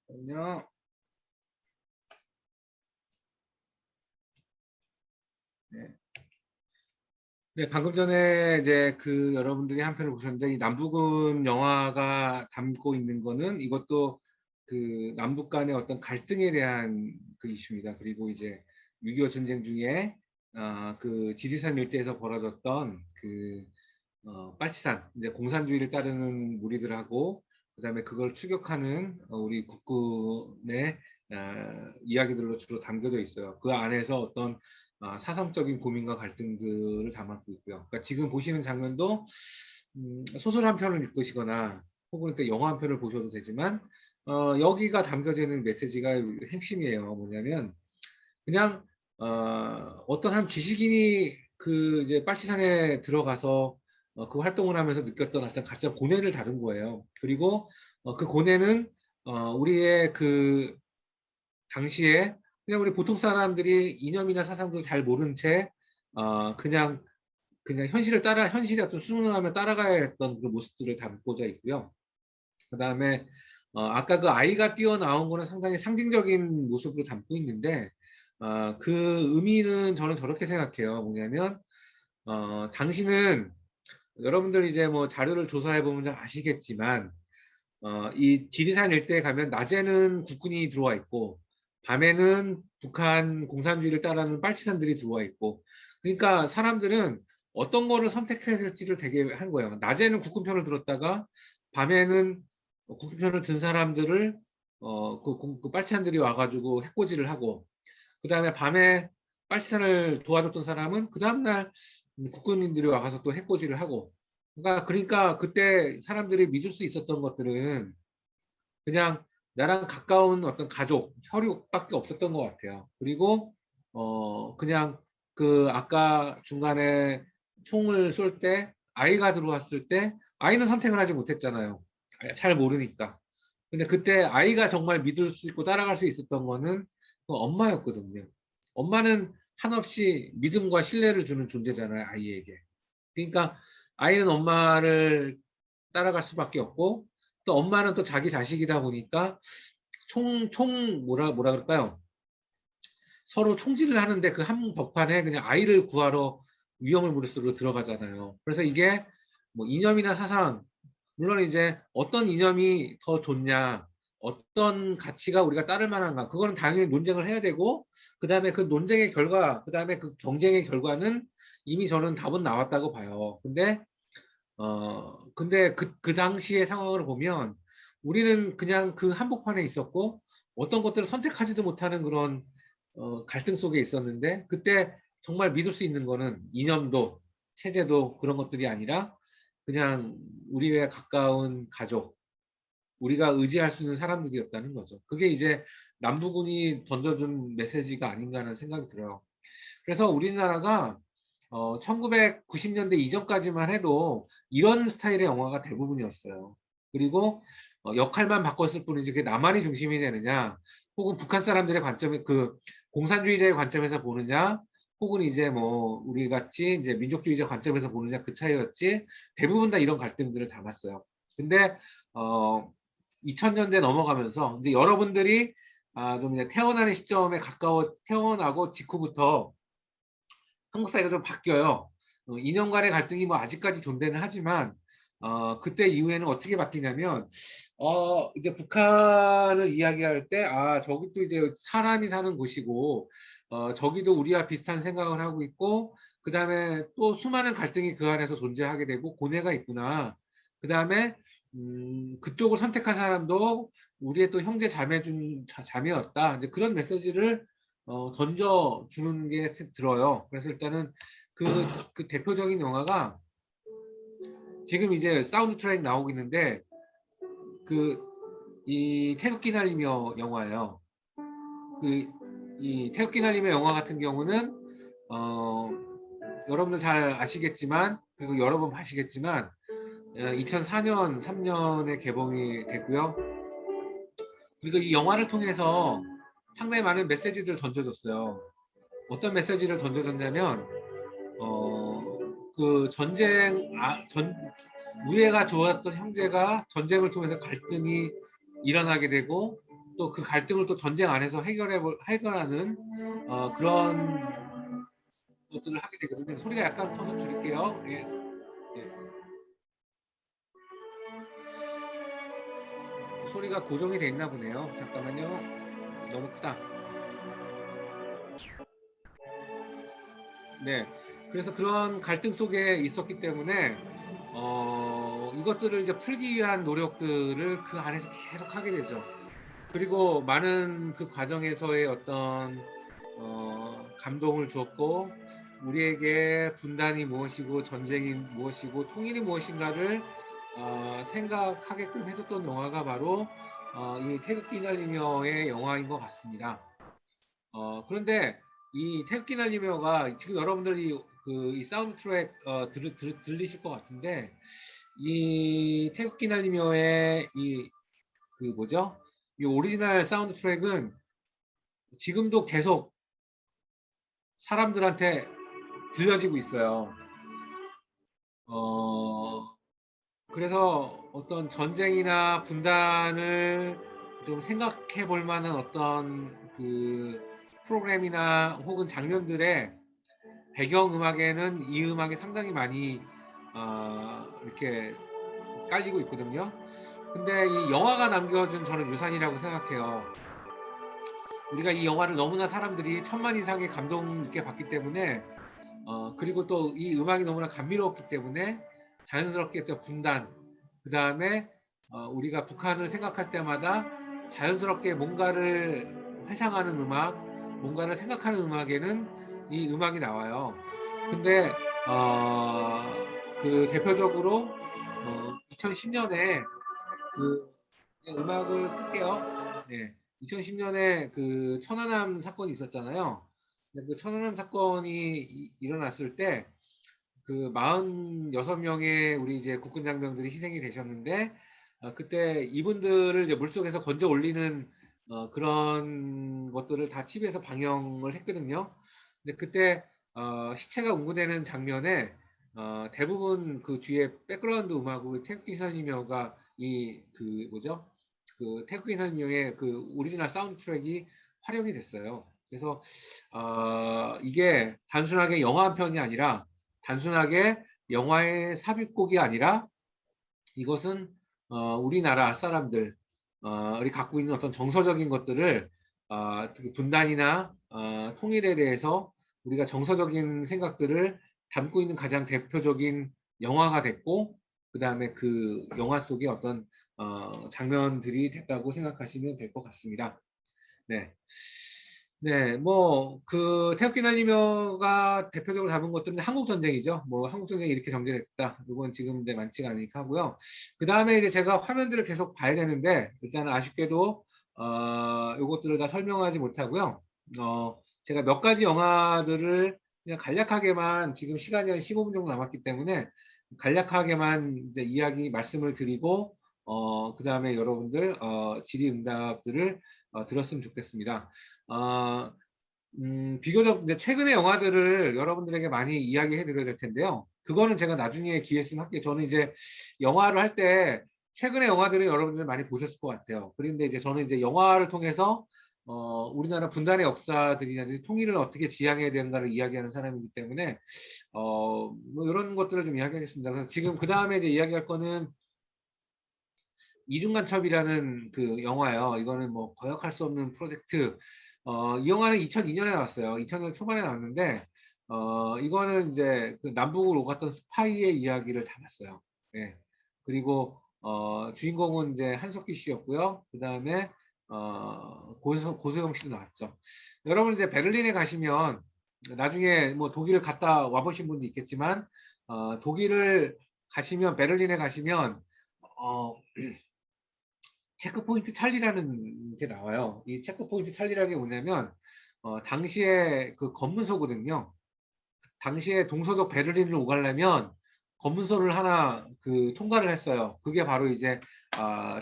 안녕. 네. 네, 방금 전에 이제 여러분들이 한 편을 보셨는데 이 남북은 영화가 담고 있는 거는 이것도 그 남북 간의 어떤 갈등에 대한 그 이슈입니다. 그리고 이제 6.25 전쟁 중에 그 지리산 일대에서 벌어졌던 빨치산 이제 공산주의를 따르는 무리들하고 그다음에 그걸 추격하는 우리 국군의 이야기들로 주로 담겨져 있어요. 그 안에서 어떤 사상적인 고민과 갈등들을 담고 있고요. 그러니까 지금 보시는 장면도 소설 한 편을 읽으시거나 혹은 또 영화 한 편을 보셔도 되지만 여기가 담겨지는 메시지가 핵심이에요. 뭐냐면 그냥 어떤 한 지식인이 이제 빨치산에 들어가서 그 활동을 하면서 느꼈던 어떤 가짜 고뇌를 다룬 거예요. 그리고 그 고뇌는 우리의 당시에 그냥 우리 보통 사람들이 이념이나 사상도 잘 모른 채 그냥 그냥 현실의 어떤 순응하며 따라가야 했던 그 모습들을 담고자 있고요. 그 다음에 아까 그 아이가 뛰어나온 거는 상당히 상징적인 모습으로 담고 있는데 그 의미는 저는 저렇게 생각해요. 뭐냐면 당신은 여러분들 이제 뭐 자료를 조사해 보면 좀 아시겠지만 이 지리산 일대에 가면 낮에는 국군이 들어와 있고 밤에는 북한 공산주의를 따르는 빨치산들이 들어와 있고 그러니까 사람들은 어떤 거를 선택해야 될지를 되게 한 거예요. 낮에는 국군 편을 들었다가 밤에는 국군 편을 든 사람들을 그 빨치산들이 와가지고 해코지를 하고 그 다음에 밤에 빨치산을 도와줬던 사람은 그 다음날 국군인들이 와서 또 해코지를 하고 그러니까 그때 사람들이 믿을 수 있었던 것들은 그냥 나랑 가까운 어떤 가족, 혈육밖에 없었던 것 같아요. 그리고 그냥 그 아까 중간에 총을 쏠 때 아이가 들어왔을 때 아이는 선택을 하지 못했잖아요. 잘 모르니까. 근데 그때 아이가 정말 믿을 수 있고 따라갈 수 있었던 거는 그 엄마였거든요. 엄마는 한없이 믿음과 신뢰를 주는 존재잖아요, 아이에게. 그러니까 아이는 엄마를 따라갈 수밖에 없고 또 엄마는 또 자기 자식이다 보니까 뭐라 그럴까요? 서로 총질을 하는데 그 한복판에 그냥 아이를 구하러 위험을 무릅쓰고 들어가잖아요. 그래서 이게 뭐 이념이나 사상, 물론 이제 어떤 이념이 더 좋냐, 어떤 가치가 우리가 따를 만한가, 그거는 당연히 논쟁을 해야 되고, 그 다음에 그 논쟁의 결과, 그 다음에 그 경쟁의 결과는 이미 저는 답은 나왔다고 봐요. 근데 그 당시의 상황을 보면 우리는 그냥 그 한복판에 있었고 어떤 것들을 선택하지도 못하는 그런 갈등 속에 있었는데 그때 정말 믿을 수 있는 거는 이념도 체제도 그런 것들이 아니라 그냥 우리의 가까운 가족, 우리가 의지할 수 있는 사람들이었다는 거죠. 그게 이제 남부군이 던져준 메시지가 아닌가 하는 생각이 들어요. 그래서 우리나라가 1990년대 이전까지만 해도 이런 스타일의 영화가 대부분이었어요. 그리고 역할만 바꿨을 뿐이지 그게 남한이 중심이 되느냐, 혹은 북한 사람들의 관점에 그 공산주의자의 관점에서 보느냐, 혹은 이제 뭐 우리 같이 이제 민족주의자 관점에서 보느냐 그 차이였지 대부분 다 이런 갈등들을 담았어요. 근데 2000년대 넘어가면서 이제 여러분들이 좀 이제 태어나는 시점에 태어나고 직후부터 한국 사회가 좀 바뀌어요. 2년간의 갈등이 뭐 아직까지 존재는 하지만 그때 이후에는 어떻게 바뀌냐면 이제 북한을 이야기할 때 저기 또 이제 사람이 사는 곳이고 저기도 우리와 비슷한 생각을 하고 있고 그 다음에 또 수많은 갈등이 그 안에서 존재하게 되고 고뇌가 있구나. 그 다음에 그쪽을 선택한 사람도 우리의 또 형제 자매였다. 이제 그런 메시지를 던져주는 게 들어요. 그래서 일단은 그 대표적인 영화가 지금 이제 사운드 트랙 나오고 있는데 이 태극기 날리며 영화예요. 이 태극기 날리며 영화 같은 경우는 여러분들 잘 아시겠지만 그리고 여러 번 보시겠지만 2004년 3년에 개봉이 됐고요. 그리고 이 영화를 통해서 상당히 많은 메시지들을 던져줬어요. 어떤 메시지를 던져줬냐면 그 우애가 좋았던 형제가 전쟁을 통해서 갈등이 일어나게 되고 또 그 갈등을 또 전쟁 안에서 해결하는 그런 것들을 하게 되거든요. 소리가 약간 터서 줄일게요. 예. 예. 소리가 고정이 돼 있나 보네요. 잠깐만요. 너무 크다. 네. 그래서 그런 갈등 속에 있었기 때문에 이것들을 이제 풀기 위한 노력들을 그 안에서 계속 하게 되죠. 그리고 많은 그 과정에서의 어떤 감동을 줬고 우리에게 분단이 무엇이고 전쟁이 무엇이고 통일이 무엇인가를 생각하게끔 해줬던 영화가 바로 이 태극기 날리며의 영화인 것 같습니다. 그런데 이 태극기 날리며가 지금 여러분들이 이 사운드 트랙 들리실 것 같은데 이 태극기 날리며의 이 오리지널 사운드 트랙은 지금도 계속 사람들한테 들려지고 있어요. 그래서 어떤 전쟁이나 분단을 좀 생각해 볼 만한 어떤 그 프로그램이나 혹은 장면들의 배경 음악에는 이 음악이 상당히 많이 이렇게 깔리고 있거든요. 근데 이 영화가 남겨준 저는 유산이라고 생각해요. 우리가 이 영화를 너무나 사람들이 1000만 이상의 감동 있게 봤기 때문에 그리고 또 이 음악이 너무나 감미로웠기 때문에 자연스럽게 어떤 분단, 그 다음에 우리가 북한을 생각할 때마다 자연스럽게 뭔가를 회상하는 음악, 뭔가를 생각하는 음악에는 이 음악이 나와요. 근데 그 대표적으로 2010년에 그 음악을 끌게요. 네. 2010년에 그 천안함 사건이 있었잖아요. 근데 그 천안함 사건이 일어났을 때 그 46명의 우리 이제 국군 장병들이 희생이 되셨는데 그때 이분들을 이제 물속에서 건져 올리는 그런 것들을 다 TV에서 방영을 했거든요. 근데 그때 시체가 운구되는 장면에 대부분 그 뒤에 백그라운드 음악으로 태극기 선임여가 이 그 뭐죠? 그 태극기 선임여의 그 오리지널 사운드 트랙이 활용이 됐어요. 그래서 이게 단순하게 영화 한 편이 아니라 단순하게 영화의 삽입곡이 아니라 이것은 우리나라 사람들 이 갖고 있는 어떤 정서적인 것들을 특히 분단이나 통일에 대해서 우리가 정서적인 생각들을 담고 있는 가장 대표적인 영화가 됐고 그 다음에 그 영화 속에 어떤 장면들이 됐다고 생각하시면 될 것 같습니다. 네. 네, 뭐, 그, 태극기 날리며가 대표적으로 담은 것들은 한국전쟁이죠. 뭐, 한국전쟁이 이렇게 전개됐다. 이건 지금 이제 많지가 않으니까 하고요. 그 다음에 이제 제가 화면들을 계속 봐야 되는데, 일단 아쉽게도, 요것들을 다 설명하지 못하고요. 제가 몇 가지 영화들을 그냥 간략하게만, 지금 시간이 한 15분 정도 남았기 때문에, 간략하게만 이제 이야기 말씀을 드리고, 그 다음에 여러분들, 질의응답들을 들었으면 좋겠습니다. 비교적 이제 최근의 영화들을 여러분들에게 많이 이야기해 드려야 될 텐데요. 그거는 제가 나중에 기회 있으면 할게요. 저는 이제 영화를 할 때 최근의 영화들을 여러분들 많이 보셨을 것 같아요. 그런데 이제 저는 이제 영화를 통해서 우리나라 분단의 역사들이라든지 통일을 어떻게 지향해야 되는가를 이야기하는 사람이기 때문에 뭐 이런 것들을 좀 이야기하겠습니다. 그래서 지금 그 다음에 이제 이야기할 거는 이중간첩이라는 그 영화예요. 이거는 뭐 거역할 수 없는 프로젝트. 이 영화는 2002년에 나왔어요. 2000년 초반에 나왔는데, 이거는 이제 그 남북을 오갔던 스파이의 이야기를 담았어요. 예. 그리고, 주인공은 이제 한석기 씨였고요. 그 다음에, 고소영 씨도 나왔죠. 여러분 이제 베를린에 가시면, 나중에 뭐 독일을 갔다 와보신 분도 있겠지만, 독일을 가시면, 베를린에 가시면, 어, 체크포인트 찰리라는 게 나와요. 이 체크포인트 찰리라는 게 뭐냐면 당시에 그 검문소거든요. 당시에 동서독 베를린을 오가려면 검문소를 하나 그 통과를 했어요. 그게 바로 이제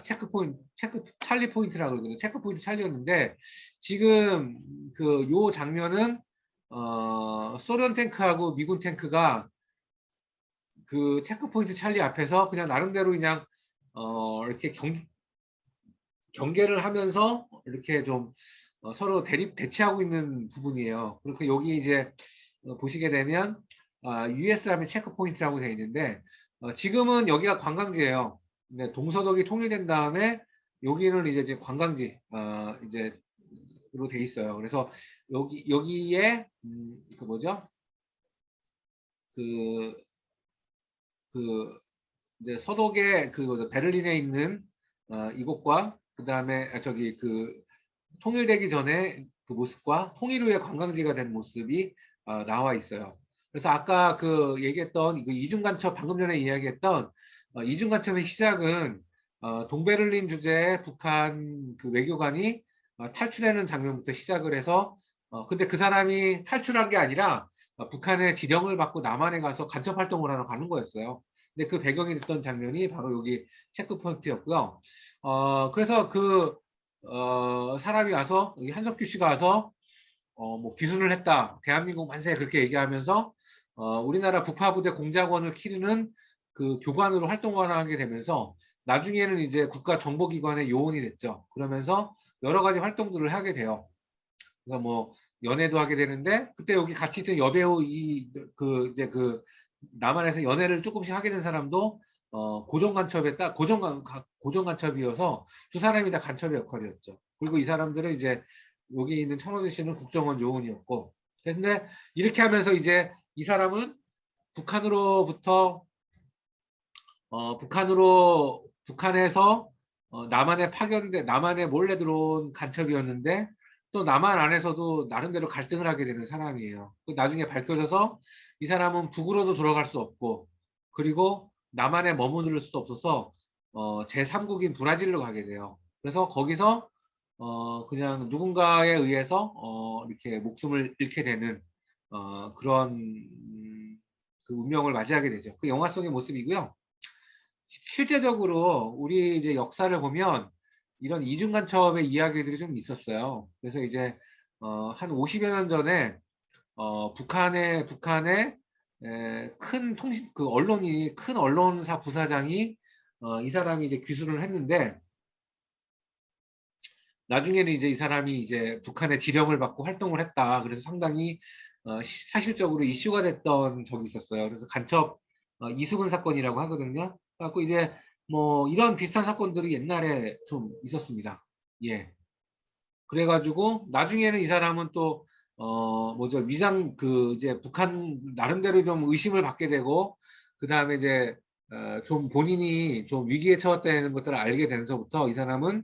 체크 찰리 포인트라고 그러거든요. 체크포인트 찰리였는데 지금 그 요 장면은 소련 탱크하고 미군 탱크가 그 체크포인트 찰리 앞에서 그냥 나름대로 그냥 이렇게 경계를 하면서 이렇게 좀 서로 대치하고 있는 부분이에요. 그렇게 여기 이제 보시게 되면 US 하면 체크포인트라고 되어 있는데 지금은 여기가 관광지예요. 네, 동서독이 통일된 다음에 여기는 이제 관광지 이제로 돼 있어요. 그래서 여기에 그 뭐죠? 그 이제 서독의 그 베를린에 있는 이곳과 그 다음에 저기 그 통일되기 전에 그 모습과 통일 후에 관광지가 된 모습이 나와 있어요. 그래서 아까 그 얘기했던 그 이중간첩 방금 전에 이야기했던 이중간첩의 시작은 동베를린 주재의 북한 그 외교관이 탈출하는 장면부터 시작을 해서 근데 그 사람이 탈출한 게 아니라 북한의 지령을 받고 남한에 가서 간첩 활동을 하러 가는 거였어요. 근데 그 배경이 됐던 장면이 바로 여기 체크포인트였고요. 그래서 그 사람이 와서 한석규 씨가 와서 뭐 기술을 했다 대한민국 만세 그렇게 얘기하면서 우리나라 북파부대 공작원을 키우는 그 교관으로 활동을 하게 되면서 나중에는 이제 국가정보기관의 요원이 됐죠. 그러면서 여러 가지 활동들을 하게 돼요. 그래서 뭐 연애도 하게 되는데 그때 여기 같이 있던 여배우 이제 그 남한에서 연애를 조금씩 하게 된 사람도 고정간첩이어서 두 사람이 다 간첩의 역할이었죠. 그리고 이 사람들은 이제 여기 있는 천호진 씨는 국정원 요원이었고, 근데 이렇게 하면서 이제 이 사람은 북한으로부터 북한에서 남한에 몰래 들어온 간첩이었는데 또 남한 안에서도 나름대로 갈등을 하게 되는 사람이에요. 나중에 밝혀져서 이 사람은 북으로도 돌아갈 수 없고 그리고 남한에 머무를 수 없어서 제3국인 브라질로 가게 돼요. 그래서 거기서 그냥 누군가에 의해서 이렇게 목숨을 잃게 되는 그런 그 운명을 맞이하게 되죠. 그 영화 속의 모습이고요. 실제적으로 우리 이제 역사를 보면 이런 이중간첩의 이야기들이 좀 있었어요. 그래서 이제 한 50여 년 전에 북한의 큰 언론이 큰 언론사 부사장이 이 사람이 이제 귀순을 했는데 나중에는 이제 이 사람이 이제 북한의 지령을 받고 활동을 했다. 그래서 상당히 사실적으로 이슈가 됐던 적이 있었어요. 그래서 간첩 이수근 사건이라고 하거든요. 그래갖고 이제 뭐 이런 비슷한 사건들이 옛날에 좀 있었습니다. 예. 그래가지고 나중에는 이 사람은 또 이제 북한 나름대로 좀 의심을 받게 되고 그 다음에 이제 좀 본인이 좀 위기에 처했다는 것들을 알게 되면서부터 이 사람은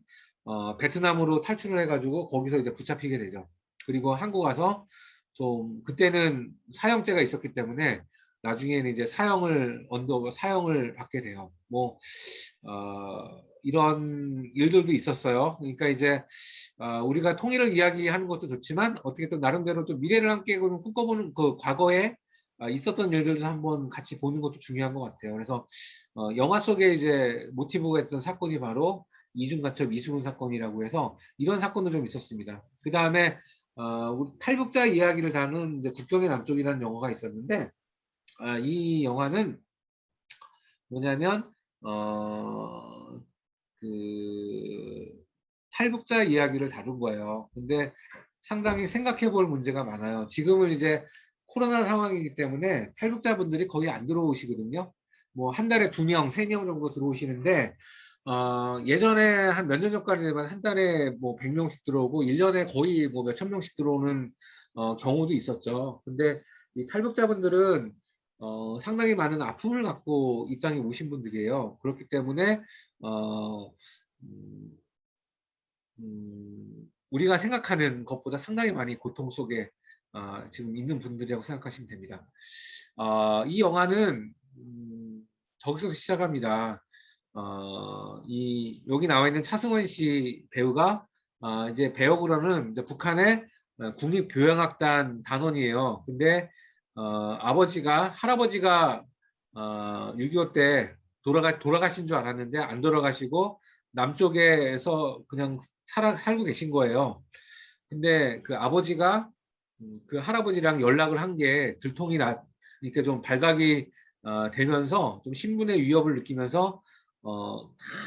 베트남으로 탈출을 해가지고 거기서 이제 붙잡히게 되죠. 그리고 한국 와서 좀 그때는 사형제가 있었기 때문에 나중에는 이제 사형을 받게 돼요. 뭐 이런 일들도 있었어요. 그러니까 이제 우리가 통일을 이야기하는 것도 좋지만 어떻게 또 나름대로 좀 미래를 함께 꿈꿔보는 그 과거에 있었던 일들도 한번 같이 보는 것도 중요한 것 같아요. 그래서 영화 속에 이제 모티브가 있던 사건이 바로 이중간첩 이수근 사건이라고 해서 이런 사건도 좀 있었습니다. 그 다음에 우리 탈북자 이야기를 다룬 이제 국경의 남쪽이라는 영화가 있었는데 이 영화는 뭐냐면 그 탈북자 이야기를 다룬 거예요. 근데 상당히 생각해 볼 문제가 많아요. 지금은 이제 코로나 상황이기 때문에 탈북자분들이 거의 안 들어오시거든요. 뭐 한 달에 2명, 3명 정도 들어오시는데 예전에 한 몇 년 전까지만 한 달에 뭐 100명씩 들어오고 1년에 거의 뭐 몇천 명씩 들어오는 경우도 있었죠. 근데 이 탈북자분들은 상당히 많은 아픔을 갖고 이 땅에 오신 분들이에요. 그렇기 때문에 음, 우리가 생각하는 것보다 상당히 많이 고통 속에 지금 있는 분들이라고 생각하시면 됩니다. 이 영화는 저기서 시작합니다. 여기 나와 있는 차승원 씨 배우가 이제 배역으로는 이제 북한의 국립교향악단 단원이에요. 근데 할아버지가 6.25 때 돌아가신 줄 알았는데 안 돌아가시고 남쪽에서 그냥 살고 계신 거예요. 근데 그 아버지가 그 할아버지랑 연락을 한 게 그러니까 좀 발각이 되면서 좀 신분의 위협을 느끼면서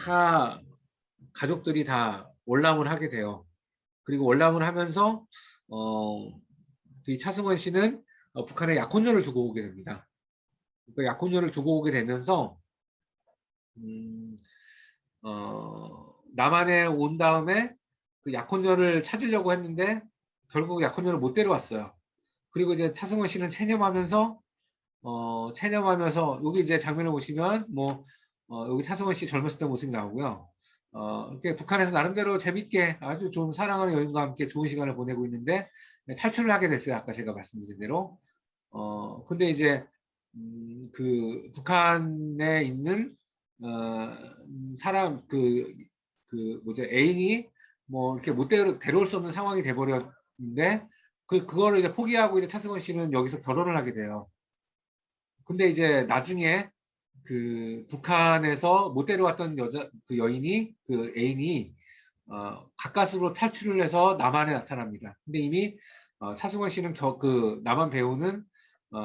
다 가족들이 다 월남을 하게 돼요. 그리고 월남을 하면서 이 차승원 씨는 북한에 약혼녀를 두고 오게 됩니다. 그 약혼녀를 두고 오게 되면서 남한에 온 다음에 그 약혼녀를 찾으려고 했는데 결국 약혼녀를 못 데려왔어요. 그리고 이제 차승원 씨는 체념하면서 여기 이제 장면을 보시면 여기 차승원 씨 젊었을 때 모습이 나오고요. 이렇게 북한에서 나름대로 재밌게 아주 좋은 사랑하는 여인과 함께 좋은 시간을 보내고 있는데 탈출을 하게 됐어요. 아까 제가 말씀드린 대로. 근데 이제 그 북한에 있는 사람 애인이 뭐 이렇게 못 데려올 수 없는 상황이 돼버렸는데 그거를 이제 포기하고 이제 차승원 씨는 여기서 결혼을 하게 돼요. 근데 이제 나중에 그 북한에서 못 데려왔던 여인이 그 애인이 가까스로 탈출을 해서 남한에 나타납니다. 근데 이미 차승원 씨는 그 남한 배우는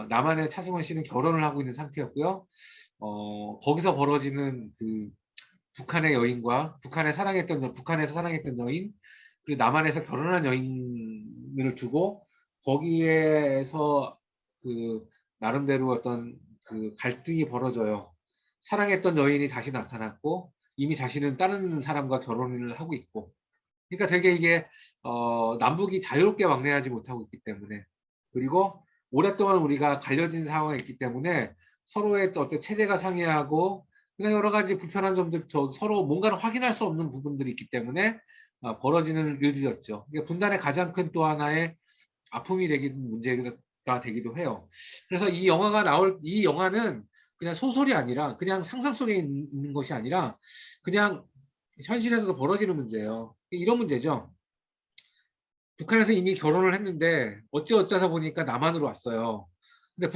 남한의 차승원 씨는 결혼을 하고 있는 상태였고요. 거기서 벌어지는 그 북한의 여인과 북한에서 사랑했던 여인, 그리고 남한에서 결혼한 여인을 두고 거기에서 그 나름대로 어떤 그 갈등이 벌어져요. 사랑했던 여인이 다시 나타났고 이미 자신은 다른 사람과 결혼을 하고 있고, 그러니까 되게 이게 남북이 자유롭게 왕래하지 못하고 있기 때문에, 그리고 오랫동안 우리가 갈려진 상황에 있기 때문에 서로의 어떤 체제가 상이하고 그냥 여러 가지 불편한 점들, 서로 뭔가를 확인할 수 없는 부분들이 있기 때문에 벌어지는 일들이었죠. 이게 분단의 가장 큰 또 하나의 아픔이 문제가 되기도 해요. 그래서 이 영화는 그냥 소설이 아니라, 그냥 상상 속에 있는 것이 아니라 그냥 현실에서도 벌어지는 문제예요. 이런 문제죠. 북한에서 이미 결혼을 했는데 어쩌다 보니까 남한으로 왔어요. 근데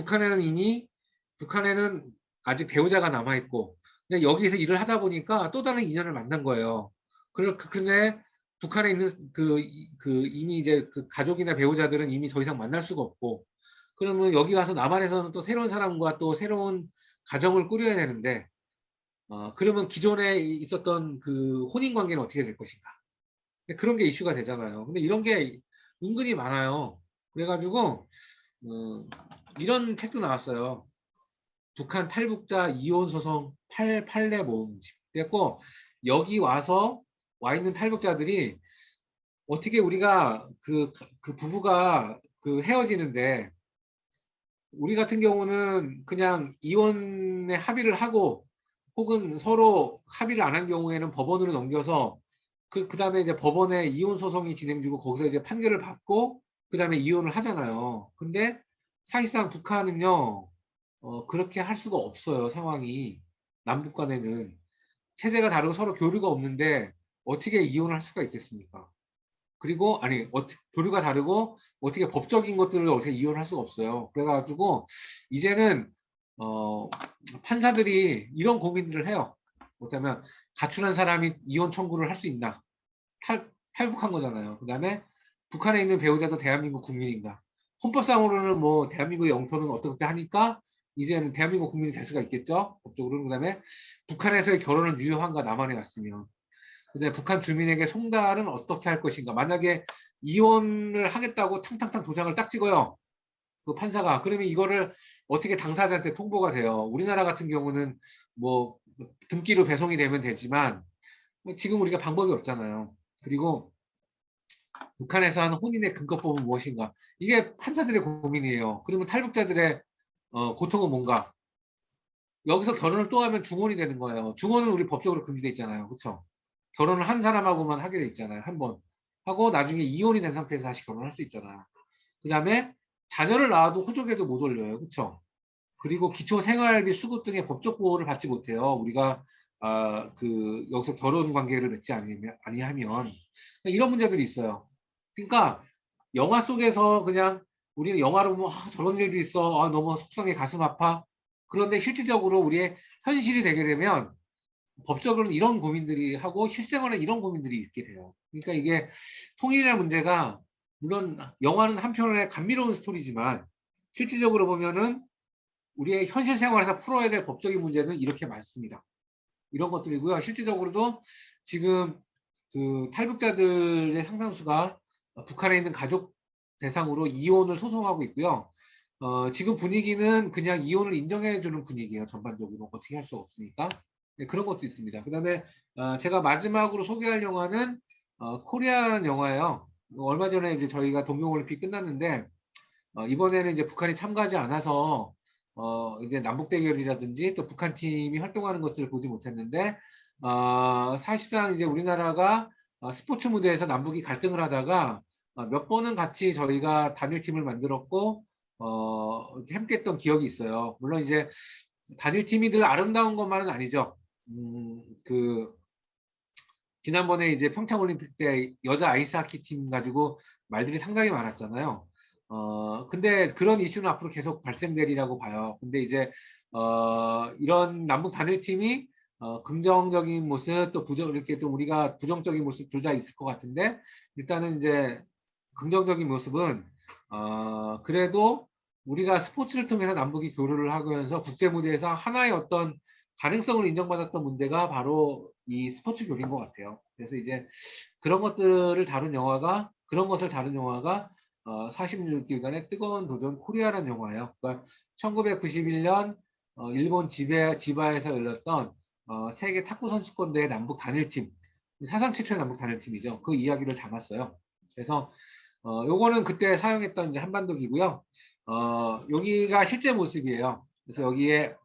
북한에는 아직 배우자가 남아있고, 근데 여기서 일을 하다 보니까 또 다른 인연을 만난 거예요. 근데 북한에 있는 이미 이제 그 가족이나 배우자들은 이미 더 이상 만날 수가 없고, 그러면 여기 와서 남한에서는 또 새로운 사람과 또 새로운 가정을 꾸려야 되는데, 그러면 기존에 있었던 그 혼인 관계는 어떻게 될 것인가? 그런 게 이슈가 되잖아요. 근데 이런 게 은근히 많아요. 그래가지고 이런 책도 나왔어요. 북한 탈북자 이혼 소송 판례 모음집. 그래갖고 여기 와 있는 탈북자들이 어떻게 우리가 그 부부가 그 헤어지는데, 우리 같은 경우는 그냥 이혼에 합의를 하고 혹은 서로 합의를 안 한 경우에는 법원으로 넘겨서 그다음에 이제 법원에 이혼 소송이 진행 중이고 거기서 이제 판결을 받고 그다음에 이혼을 하잖아요. 근데 사실상 북한은요, 그렇게 할 수가 없어요. 상황이 남북 간에는 체제가 다르고 서로 교류가 없는데 어떻게 이혼을 할 수가 있겠습니까? 그리고 아니 교류가 다르고 어떻게 법적인 것들을 어떻게 이혼할 수가 없어요. 그래가지고 이제는 판사들이 이런 고민들을 해요. 뭐냐면 가출한 사람이 이혼 청구를 할 수 있나? 탈북한 거잖아요. 그 다음에 북한에 있는 배우자도 대한민국 국민인가? 헌법상으로는 뭐 대한민국의 영토는 어떻게 하니까 이제는 대한민국 국민이 될 수가 있겠죠. 법적으로는. 그 다음에 북한에서의 결혼은 유효한가? 남한에 갔으면. 근데 북한 주민에게 송달은 어떻게 할 것인가? 만약에 이혼을 하겠다고 탕탕탕 도장을 딱 찍어요. 그 판사가. 그러면 이거를 어떻게 당사자한테 통보가 돼요. 우리나라 같은 경우는 뭐 등기로 배송이 되면 되지만 지금 우리가 방법이 없잖아요. 그리고 북한에서 하는 혼인의 근거법은 무엇인가? 이게 판사들의 고민이에요. 그러면 탈북자들의 고통은 뭔가? 여기서 결혼을 또 하면 중혼이 되는 거예요. 중혼은 우리 법적으로 금지돼 있잖아요. 그렇죠? 결혼을 한 사람하고만 하게 돼 있잖아요. 한 번. 하고 나중에 이혼이 된 상태에서 다시 결혼할 수 있잖아요. 그 다음에 자녀를 낳아도 호족에도 못 올려요. 그렇죠? 그리고 기초생활비 수급 등의 법적 보호를 받지 못해요. 우리가 여기서 결혼 관계를 맺지 아니하면 이런 문제들이 있어요. 그러니까 영화 속에서 그냥 우리는 영화로 보면 저런 일도 있어. 너무 속상해, 가슴 아파. 그런데 실질적으로 우리의 현실이 되게 되면 법적으로는 이런 고민들이 하고 실생활에 이런 고민들이 있게 돼요. 그러니까 이게 통일이라는 문제가 물론 영화는 한편의 감미로운 스토리지만 실질적으로 보면은 우리의 현실 생활에서 풀어야 될 법적인 문제는 이렇게 많습니다. 이런 것들이고요. 실질적으로도 지금 그 탈북자들의 상당수가 북한에 있는 가족 대상으로 이혼을 소송하고 있고요. 지금 분위기는 그냥 이혼을 인정해주는 분위기예요. 전반적으로 어떻게 할 수 없으니까. 네, 그런 것도 있습니다. 그 다음에 제가 마지막으로 소개할 영화는 코리아라는 영화예요. 얼마 전에 이제 저희가 동경올림픽 끝났는데 이번에는 이제 북한이 참가하지 않아서 이제 남북 대결이라든지 또 북한 팀이 활동하는 것을 보지 못했는데 사실상 이제 우리나라가 스포츠 무대에서 남북이 갈등을 하다가 몇 번은 같이 저희가 단일팀을 만들었고 함께했던 기억이 있어요. 물론 이제 단일팀이 늘 아름다운 것만은 아니죠. 지난번에 이제 평창올림픽 때 여자 아이스하키 팀 가지고 말들이 상당히 많았잖아요. 근데 그런 이슈는 앞으로 계속 발생되리라고 봐요. 근데 이제 이런 남북 단일팀이 긍정적인 모습 또 이렇게 또 우리가 부정적인 모습 둘 다 있을 것 같은데 일단은 이제 긍정적인 모습은 그래도 우리가 스포츠를 통해서 남북이 교류를 하면서 국제 무대에서 하나의 어떤 가능성을 인정받았던 문제가 바로 이 스포츠 교류인 것 같아요. 그래서 이제 그런 것들을 다룬 영화가, 그런 것을 다룬 영화가 46일간의 뜨거운 도전 코리아라는 영화예요. 그러니까 1991년 일본 지바에서 열렸던 세계 탁구 선수권대회 남북 단일팀, 사상 최초의 남북 단일팀이죠. 그 이야기를 담았어요. 그래서 요거는 그때 사용했던 이제 한반도기고요. 여기가 실제 모습이에요. 그래서 여기에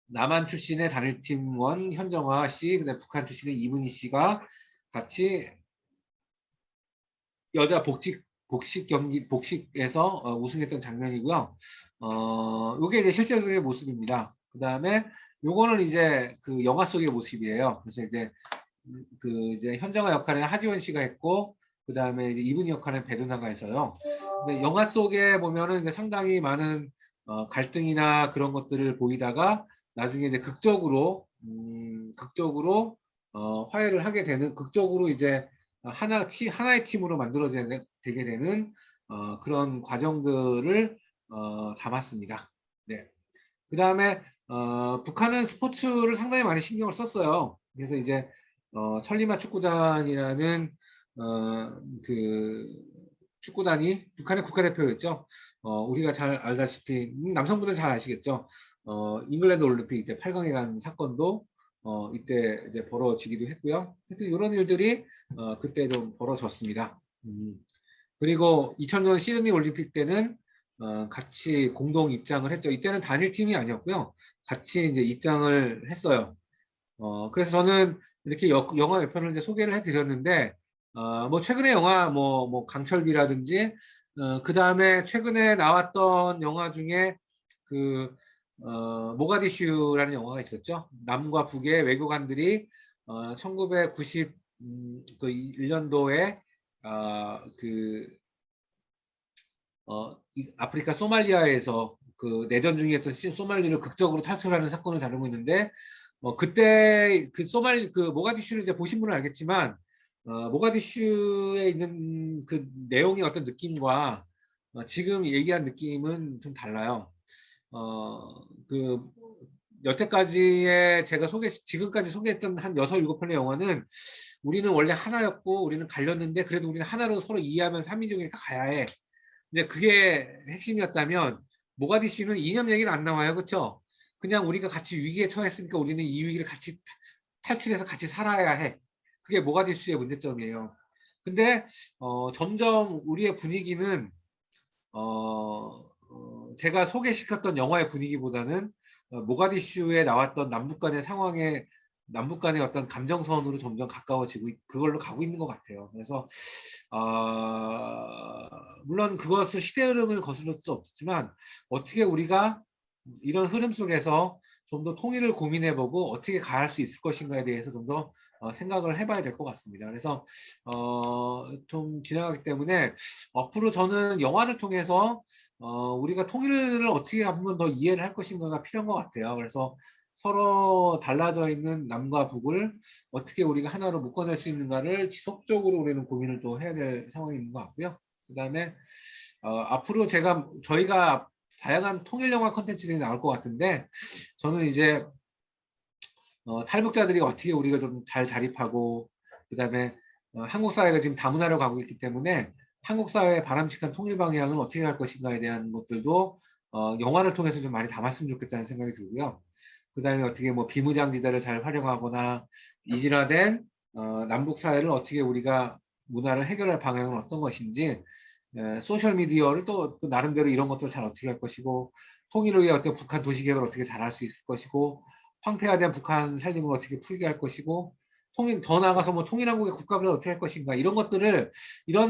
남한 출신의 단일팀원 현정화 씨, 그다음에 북한 출신의 이문희 씨가 같이 여자 복식에서 우승했던 장면이고요. 요게 이제 실제적인 모습입니다. 그다음에 요거는 이제 그 영화 속의 모습이에요. 그래서 이제 이제 현정화 역할은 하지원 씨가 했고, 그다음에 이제 이분희 역할은 배두나가 해서요. 근데 영화 속에 보면은 이제 상당히 많은 갈등이나 그런 것들을 보이다가 나중에 이제 극적으로 화해를 하게 되는, 극적으로 이제 하나의 팀으로 되게 되는 그런 과정들을 담았습니다. 네. 그 다음에 북한은 스포츠를 상당히 많이 신경을 썼어요. 그래서 이제 천리마 축구단이라는 그 축구단이 북한의 국가대표였죠. 우리가 잘 알다시피 남성분들 잘 아시겠죠. 잉글랜드 올림픽 이제 8강에 간 사건도 이때 이제 벌어지기도 했고요. 하여튼 이런 일들이 그때 좀 벌어졌습니다. 그리고 2000년 시드니 올림픽 때는 같이 공동 입장을 했죠. 이때는 단일팀이 아니었고요. 같이 이제 입장을 했어요. 그래서 저는 이렇게 영화 몇 편을 이제 소개를 해드렸는데, 뭐 최근에 영화 뭐 강철비라든지, 그 다음에 최근에 나왔던 영화 중에 모가디슈라는 영화가 있었죠. 남과 북의 외교관들이 1991년도에 아프리카 소말리아에서 그 내전 중이었던 소말리를 극적으로 탈출하는 사건을 다루고 있는데, 그때 그 모가디슈를 이제 보신 분은 알겠지만, 모가디슈에 있는 그 내용의 어떤 느낌과 지금 얘기한 느낌은 좀 달라요. 여태까지의 지금까지 소개했던 한 6, 7편의 영화는 우리는 원래 하나였고 우리는 갈렸는데 그래도 우리는 하나로 서로 이해하면서 한민족이니까 가야 해. 근데 그게 핵심이었다면 모가디슈는 이념 얘기는 안 나와요. 그렇죠? 그냥 우리가 같이 위기에 처했으니까 우리는 이 위기를 같이 탈출해서 같이 살아야 해. 그게 모가디슈의 문제점이에요. 근데 점점 우리의 분위기는 제가 소개시켰던 영화의 분위기보다는 모가디슈에 나왔던 남북 간의 어떤 감정선으로 점점 가까워지고 그걸로 가고 있는 것 같아요. 그래서 물론 그것을 시대 흐름을 거스를 수 없지만 어떻게 우리가 이런 흐름 속에서 좀 더 통일을 고민해보고 어떻게 가할 수 있을 것인가에 대해서 좀 더 생각을 해봐야 될 것 같습니다. 그래서 좀 지나가기 때문에 앞으로 저는 영화를 통해서 우리가 통일을 어떻게 하면 더 이해를 할 것인가가 필요한 것 같아요. 그래서 서로 달라져 있는 남과 북을 어떻게 우리가 하나로 묶어낼 수 있는가를 지속적으로 우리는 고민을 또 해야 될 상황이 있는 것 같고요. 그 다음에 앞으로 저희가 다양한 통일 영화 콘텐츠들이 나올 것 같은데, 저는 이제 탈북자들이 어떻게 우리가 좀 잘 자립하고, 그 다음에 한국 사회가 지금 다문화로 가고 있기 때문에 한국 사회의 바람직한 통일 방향을 어떻게 할 것인가에 대한 것들도 영화를 통해서 좀 많이 담았으면 좋겠다는 생각이 들고요. 그 다음에 어떻게 뭐 비무장지대를 잘 활용하거나 이진화된 남북 사회를 어떻게 우리가 문화를 해결할 방향은 어떤 것인지, 소셜 미디어를 또 나름대로 이런 것들을 잘 어떻게 할 것이고, 통일을 위해 어떤 북한 도시개발을 어떻게 잘 할 수 있을 것이고, 황폐화된 북한 살림을 어떻게 풀게 할 것이고, 더 나아가서 뭐 통일한국의 국가를 어떻게 할 것인가, 이런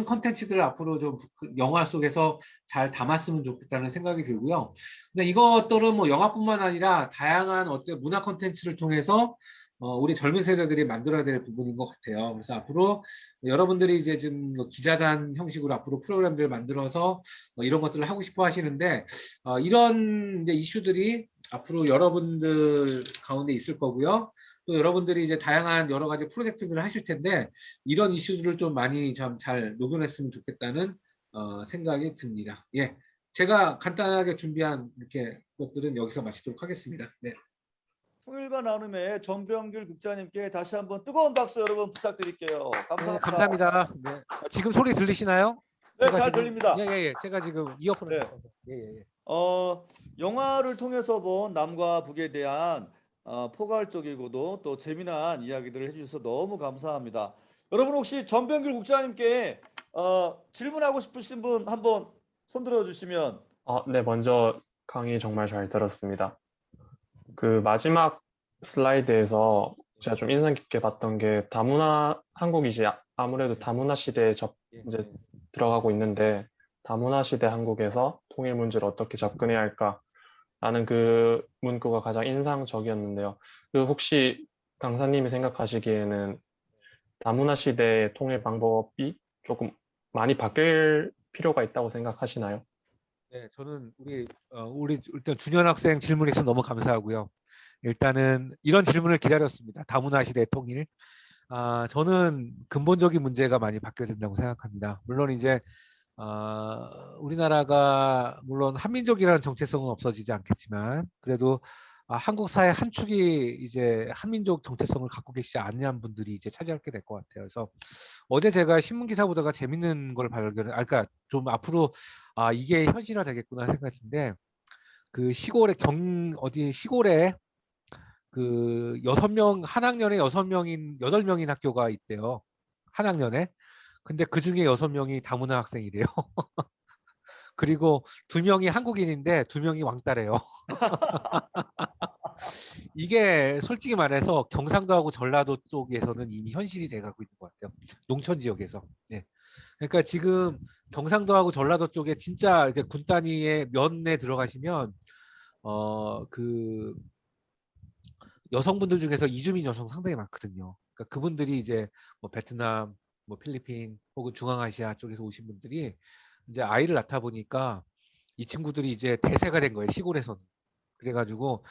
컨텐츠들을 앞으로 좀 영화 속에서 잘 담았으면 좋겠다는 생각이 들고요. 근데 이것들은 뭐 영화뿐만 아니라 다양한 어떤 문화 컨텐츠를 통해서 우리 젊은 세대들이 만들어야 될 부분인 것 같아요. 그래서 앞으로 여러분들이 이제 지금 기자단 형식으로 앞으로 프로그램들을 만들어서 이런 것들을 하고 싶어 하시는데, 이런 이제 이슈들이 앞으로 여러분들 가운데 있을 거고요. 또 여러분들이 이제 다양한 여러 가지 프로젝트들을 하실 텐데, 이런 이슈들을 좀 많이 좀 잘 녹여냈으면 좋겠다는 생각이 듭니다. 예. 제가 간단하게 준비한 이렇게 것들은 여기서 마치도록 하겠습니다. 네. 통일과 나눔의 전병길 국장님께 다시 한번 뜨거운 박수 여러분 부탁드릴게요. 네, 감사합니다. 감사합니다. 네. 지금 소리 들리시나요? 네, 제가 잘 지금- 들립니다. 예. 제가 지금 이어폰을 네. 꽂아서. 예. 영화를 통해서 본 남과 북에 대한 포괄적이고도 또 재미난 이야기들을 해주셔서 너무 감사합니다. 여러분 혹시 전병길 국장님께 질문하고 싶으신 분 한번 손들어 주시면. 네, 먼저 강의 정말 잘 들었습니다. 그 마지막 슬라이드에서 제가 좀 인상 깊게 봤던 게 다문화, 한국이 이제 아무래도 다문화 시대에 이제 들어가고 있는데 다문화 시대 한국에서 통일 문제를 어떻게 접근해야 할까라는 그 문구가 가장 인상적이었는데요. 그 혹시 강사님이 생각하시기에는 다문화 시대의 통일 방법이 조금 많이 바뀔 필요가 있다고 생각하시나요? 네, 저는 우리 일단 준현 학생 질문에 있어서 너무 감사하고요. 일단은 이런 질문을 기다렸습니다. 다문화 시대 통일. 저는 근본적인 문제가 많이 바뀌어야 된다고 생각합니다. 물론 이제 우리나라가 물론 한민족이라는 정체성은 없어지지 않겠지만 그래도 한국 사회 한 축이 이제 한민족 정체성을 갖고 계시지 않는 분들이 이제 차지하게 될 것 같아요. 그래서 어제 제가 신문 기사 보다가 재밌는 걸 그러니까 좀 앞으로 이게 현실화 되겠구나 생각인데 그 시골에 시골에 그 6명 한 학년에 8명인 학교가 있대요. 한 학년에. 근데 그 중에 6명이 다문화 학생이래요. 그리고 2명이 한국인인데 2명이 왕따래요. 이게 솔직히 말해서 경상도하고 전라도 쪽에서는 이미 현실이 돼가고 있는 것 같아요. 농촌 지역에서. 네. 그러니까 지금 경상도하고 전라도 쪽에 진짜 이렇게 군 단위의 면에 들어가시면 그 여성분들 중에서 이주민 여성 상당히 많거든요. 그러니까 그분들이 이제 뭐 베트남, 뭐 필리핀 혹은 중앙아시아 쪽에서 오신 분들이 이제 아이를 낳다 보니까 이 친구들이 이제 대세가 된 거예요. 시골에서는. 그래가지고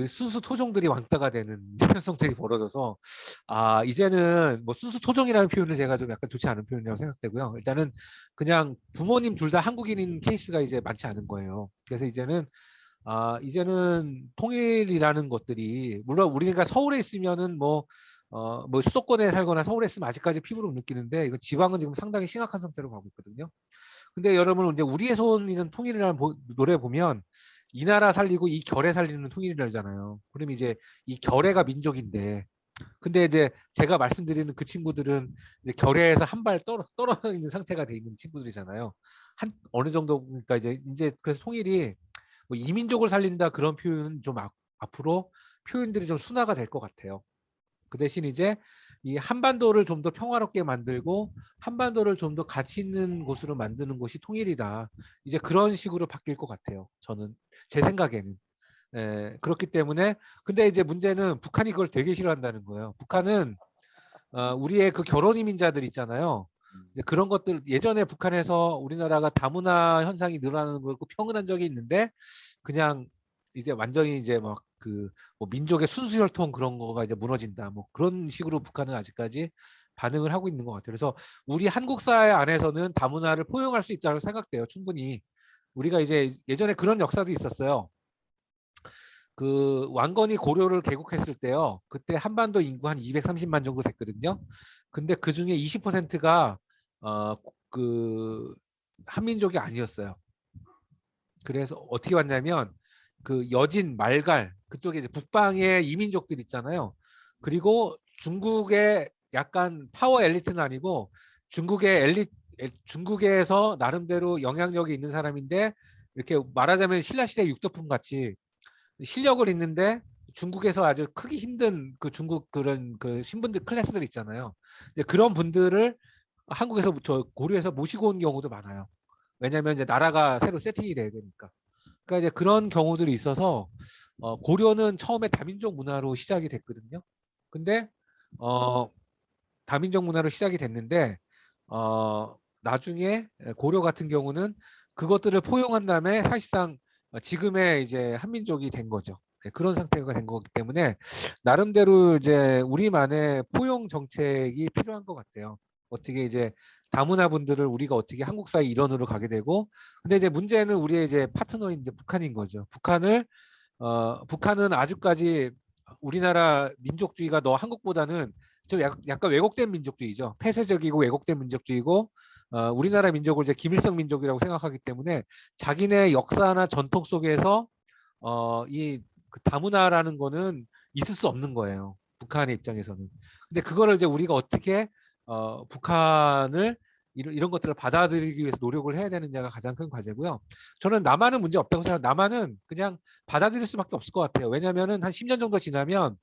순수 토종들이 왕따가 되는 현상들이 벌어져서 이제는 뭐 순수 토종이라는 표현은 제가 좀 약간 좋지 않은 표현이라고 생각되고요. 일단은 그냥 부모님 둘 다 한국인인 케이스가 이제 많지 않은 거예요. 그래서 이제는 통일이라는 것들이 물론 우리가 서울에 있으면은 뭐 수도권에 살거나 서울에 있으면 아직까지 피부로 느끼는데 이거 지방은 지금 상당히 심각한 상태로 가고 있거든요. 근데 여러분 이제 우리의 손이는 통일이라는 노래 보면 이 나라 살리고 이 결에 살리는 통일이라잖아요. 그럼 이제 이 결에가 민족인데 근데 이제 제가 말씀드리는 그 친구들은 이제 결에서 한 발 떨어져 있는 상태가 돼 있는 친구들이잖아요. 어느 정도 그러니까 이제 그래서 통일이 뭐 이민족을 살린다 그런 표현은 좀 앞으로 표현들이 좀 순화가 될 것 같아요. 그 대신 이제 이 한반도를 좀 더 평화롭게 만들고 한반도를 좀 더 가치 있는 곳으로 만드는 것이 통일이다. 이제 그런 식으로 바뀔 것 같아요. 저는 제 생각에는. 그렇기 때문에 근데 이제 문제는 북한이 그걸 되게 싫어한다는 거예요. 북한은 우리의 그 결혼 이민자들 있잖아요. 이제 그런 것들 예전에 북한에서 우리나라가 다문화 현상이 늘어나는 걸 평은한 적이 있는데 그냥 이제 완전히 이제 막 그 뭐 민족의 순수 혈통 그런 거가 이제 무너진다. 뭐 그런 식으로 북한은 아직까지 반응을 하고 있는 것 같아요. 그래서 우리 한국 사회 안에서는 다문화를 포용할 수 있다고 생각돼요. 충분히. 우리가 이제 예전에 그런 역사도 있었어요. 그 왕건이 고려를 개국했을 때요. 그때 한반도 인구 한 230만 정도 됐거든요. 근데 그 중에 20%가 그 한민족이 아니었어요. 그래서 어떻게 왔냐면 그 여진, 말갈 그쪽에 이제 북방의 이민족들 있잖아요. 그리고 중국의 약간 파워 엘리트는 아니고 중국에서 나름대로 영향력이 있는 사람인데 이렇게 말하자면 신라시대 육도품 같이 실력을 있는데 중국에서 아주 크기 힘든 그 중국 그런 그 신분들 클래스들 있잖아요. 이제 그런 분들을 한국에서 고려해서 모시고 온 경우도 많아요. 왜냐하면 이제 나라가 새로 세팅이 돼야 되니까. 그러니까 이제 그런 경우들이 있어서 고려는 처음에 다민족 문화로 시작이 됐거든요. 근데 다민족 문화로 시작이 됐는데 나중에 고려 같은 경우는 그것들을 포용한 다음에 사실상 지금의 이제 한민족이 된 거죠. 그런 상태가 된 거기 때문에 나름대로 이제 우리만의 포용 정책이 필요한 것 같아요. 어떻게 이제 다문화 분들을 우리가 어떻게 한국 사회 일원으로 가게 되고, 근데 이제 문제는 우리의 이제 파트너인 이제 북한인 거죠. 북한은 아직까지 우리나라 민족주의가 너 한국보다는 좀 약간 왜곡된 민족주의죠. 폐쇄적이고 왜곡된 민족주의고, 우리나라 민족을 이제 김일성 민족이라고 생각하기 때문에 자기네 역사나 전통 속에서 그 다문화라는 거는 있을 수 없는 거예요. 북한의 입장에서는. 근데 그거를 이제 우리가 어떻게 북한을 이런 것들을 받아들이기 위해서 노력을 해야 되느냐가 가장 큰 과제고요. 저는 남한은 문제 없다고 생각해요. 남한은 그냥 받아들일 수밖에 없을 것 같아요. 왜냐하면은 한 10년 정도 지나면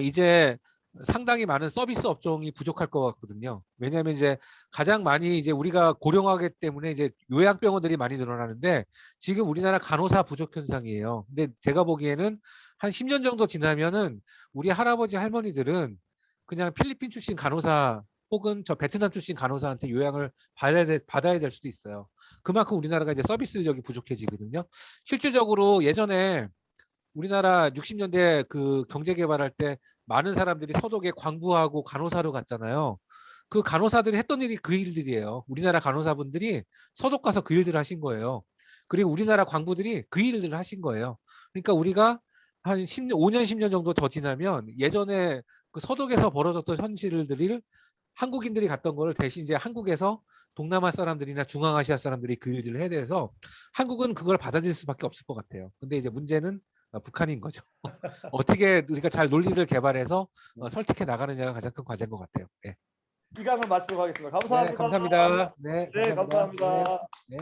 이제 상당히 많은 서비스 업종이 부족할 것 같거든요. 왜냐하면 이제 가장 많이 이제 우리가 고령화하기 때문에 이제 요양병원들이 많이 늘어나는데 지금 우리나라 간호사 부족 현상이에요. 근데 제가 보기에는 한 10년 정도 지나면은 우리 할아버지 할머니들은 그냥 필리핀 출신 간호사 혹은 저 베트남 출신 간호사한테 요양을 받아야 될 수도 있어요. 그만큼 우리나라가 이제 서비스력이 부족해지거든요. 실질적으로 예전에 우리나라 60년대 그 경제 개발할 때 많은 사람들이 서독에 광부하고 간호사로 갔잖아요. 그 간호사들이 했던 일이 그 일들이에요. 우리나라 간호사분들이 서독 가서 그 일들을 하신 거예요. 그리고 우리나라 광부들이 그 일들을 하신 거예요. 그러니까 우리가 한 5년, 10년 정도 더 지나면 예전에 그 서독에서 벌어졌던 현실들을 한국인들이 갔던 거를 대신 이제 한국에서 동남아 사람들이나 중앙아시아 사람들이 그 일들을 해야 돼서 한국은 그걸 받아들일 수밖에 없을 것 같아요. 근데 이제 문제는 북한인 거죠. 어떻게 우리가 잘 논리를 개발해서 설득해 나가느냐가 가장 큰 과제인 것 같아요. 네. 기강을 마치도록 하겠습니다. 감사합니다. 네, 감사합니다. 네, 네, 감사합니다. 네.